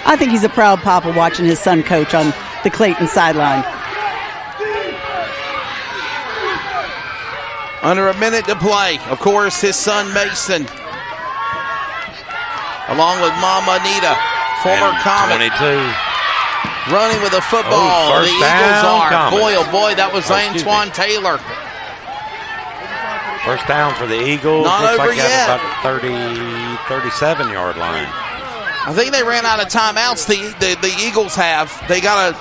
I think he's a proud papa watching his son coach on the Clayton sideline. Under a minute to play. Of course, his son Mason, along with Mama Anita, former Comet. 22. Running with the football. The Eagles are. Comet. Boy, oh boy, that was Antoine Taylor. First down for the Eagles. Not looks over like yet. About the 37-yard line. I think they ran out of timeouts. The Eagles have. They got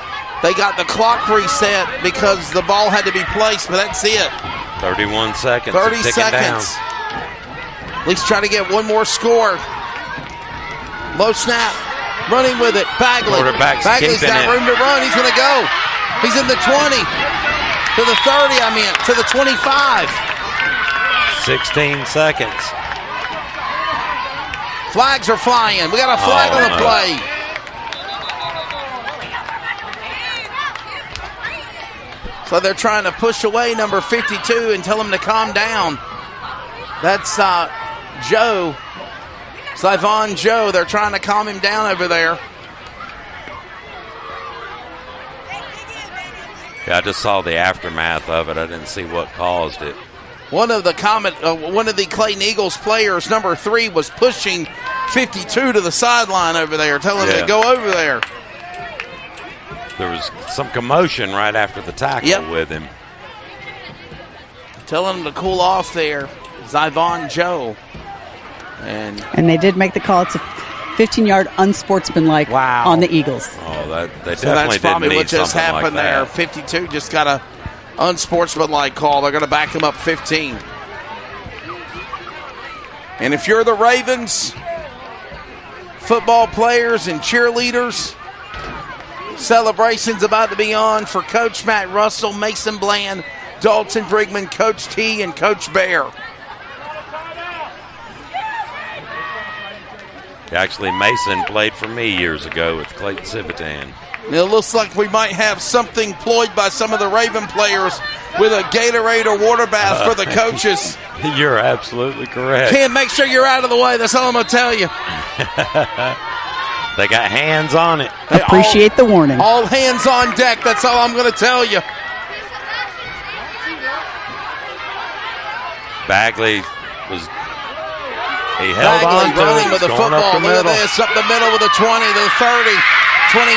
the clock reset because the ball had to be placed, but that's it. 31 seconds. 30 seconds. Down. At least try to get one more score. Low snap. Running with it. Bagley. Bagley's got room to run. He's going to go. He's in the 20. To the 30, to the 25. 16 seconds. Flags are flying. We got a flag on the play. So they're trying to push away number 52 and tell him to calm down. That's Joe. Syvon Joe. They're trying to calm him down over there. Yeah, I just saw the aftermath of it. I didn't see what caused it. One of the Clayton Eagles players, number 3, was pushing 52 to the sideline over there, telling him to go over there. There was some commotion right after the tackle with him. Telling him to cool off there. Zyvon Joe. And they did make the call. It's a 15-yard unsportsmanlike on the Eagles. Oh, they So definitely that's probably didn't what need just something happened like there. that. 52 just got a unsportsmanlike call. They're going to back him up 15. And if you're the Ravens, football players and cheerleaders, celebration's about to be on for Coach Matt Russell, Mason Bland, Dalton Brigman, Coach T, and Coach Bear. Actually, Mason played for me years ago with Clayton Civitan. It looks like we might have something ployed by some of the Raven players with a Gatorade or water bath for the coaches. You're absolutely correct. Ken, make sure you're out of the way. That's all I'm going to tell you. They got hands on it. Appreciate the warning. All hands on deck. That's all I'm going to tell you. Bagley was... He held on to running it. with the Going football. up the Look at middle. this. Up the middle with the 20, the 30, 25.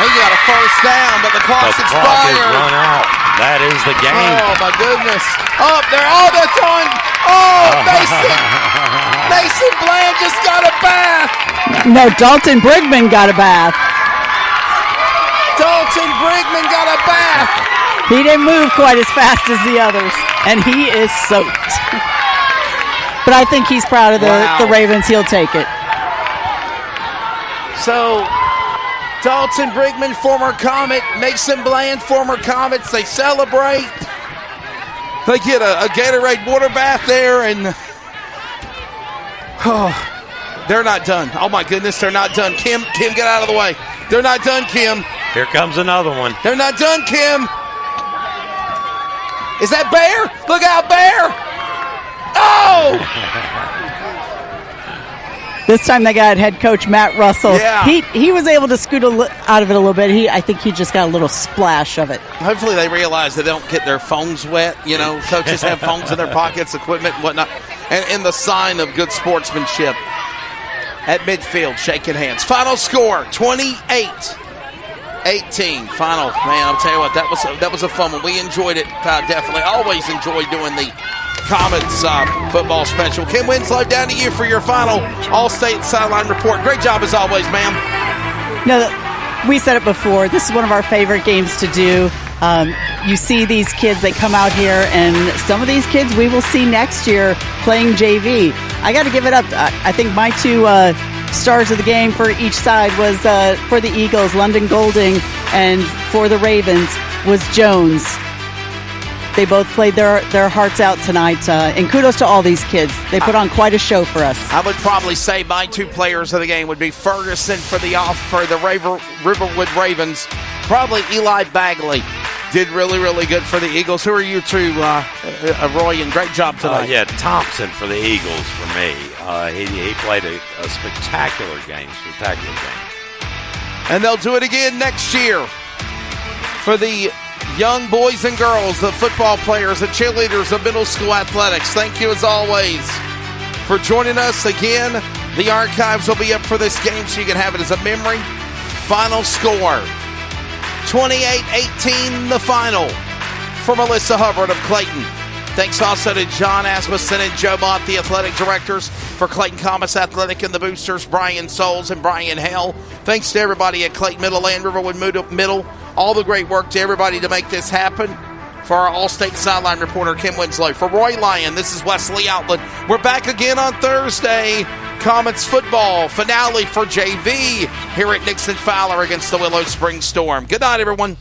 He got a first down, but the clock's The clock is expired. run out. That is the game. Oh, my goodness. Up there. Oh, they're throwing. Oh, Mason Bland just got a bath. No, Dalton Brigman got a bath. Dalton Brigman got a bath. He didn't move quite as fast as the others, and he is soaked. But I think he's proud of the Ravens. He'll take it. So, Dalton Brigman, former Comet, Mason Bland, former Comets, they celebrate. They get a Gatorade water bath there, and they're not done. Oh, my goodness, they're not done. Kim, get out of the way. They're not done, Kim. Here comes another one. They're not done, Kim. Is that Bear? Look out, Bear. Oh! This time they got head coach Matt Russell. Yeah. He was able to scoot out of it a little bit. I think he just got a little splash of it. Hopefully they realize they don't get their phones wet. You know, coaches have phones in their pockets, equipment and whatnot. And in the sign of good sportsmanship at midfield, shaking hands. Final score, 28-18. Final, man, I'll tell you what, that was a fun one. We enjoyed it, definitely. Always enjoy doing the Comets football special. Kim Winslow, down to you for your final All-State Sideline Report. Great job as always, ma'am. No, we said it before. This is one of our favorite games to do. You see these kids, they come out here, and some of these kids we will see next year playing JV. I got to give it up. I think my two stars of the game for each side was for the Eagles, London Golding, and for the Ravens was Jones. They both played their hearts out tonight, and kudos to all these kids. They put on quite a show for us. I would probably say my two players of the game would be Ferguson for the Riverwood Ravens. Probably Eli Bagley did really, really good for the Eagles. Who are you two, Roy? And great job tonight. Thompson for the Eagles for me. He played a spectacular game. And they'll do it again next year for the young boys and girls, the football players, the cheerleaders of middle school athletics. Thank you as always for joining us again. The archives will be up for this game so you can have it as a memory. Final score, 28-18 the final for Melissa Hubbard of Clayton. Thanks also to John Asmussen and Joe Mott, the athletic directors for Clayton Comets Athletic, and the boosters, Brian Souls and Brian Hell. Thanks to everybody at Clayton Middle and Riverwood Middle. All the great work to everybody to make this happen. For our All-State Sideline reporter, Kim Winslow. For Roy Lyon, this is Wesley Outland. We're back again on Thursday. Comets football finale for JV here at Nixon Fowler against the Willow Springs Storm. Good night, everyone.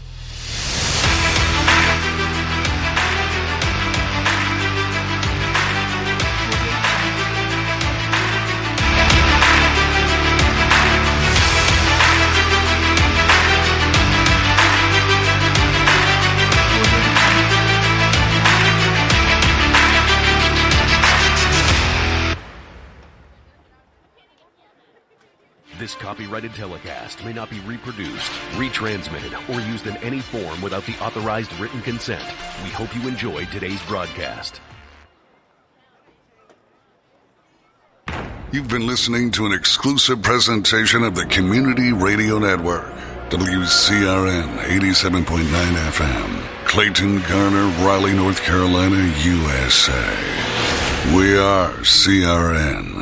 This copyrighted telecast may not be reproduced, retransmitted, or used in any form without the authorized written consent. We hope you enjoyed today's broadcast. You've been listening to an exclusive presentation of the Community Radio Network, WCRN 87.9 FM, Clayton, Garner, Raleigh, North Carolina, USA. We are CRN.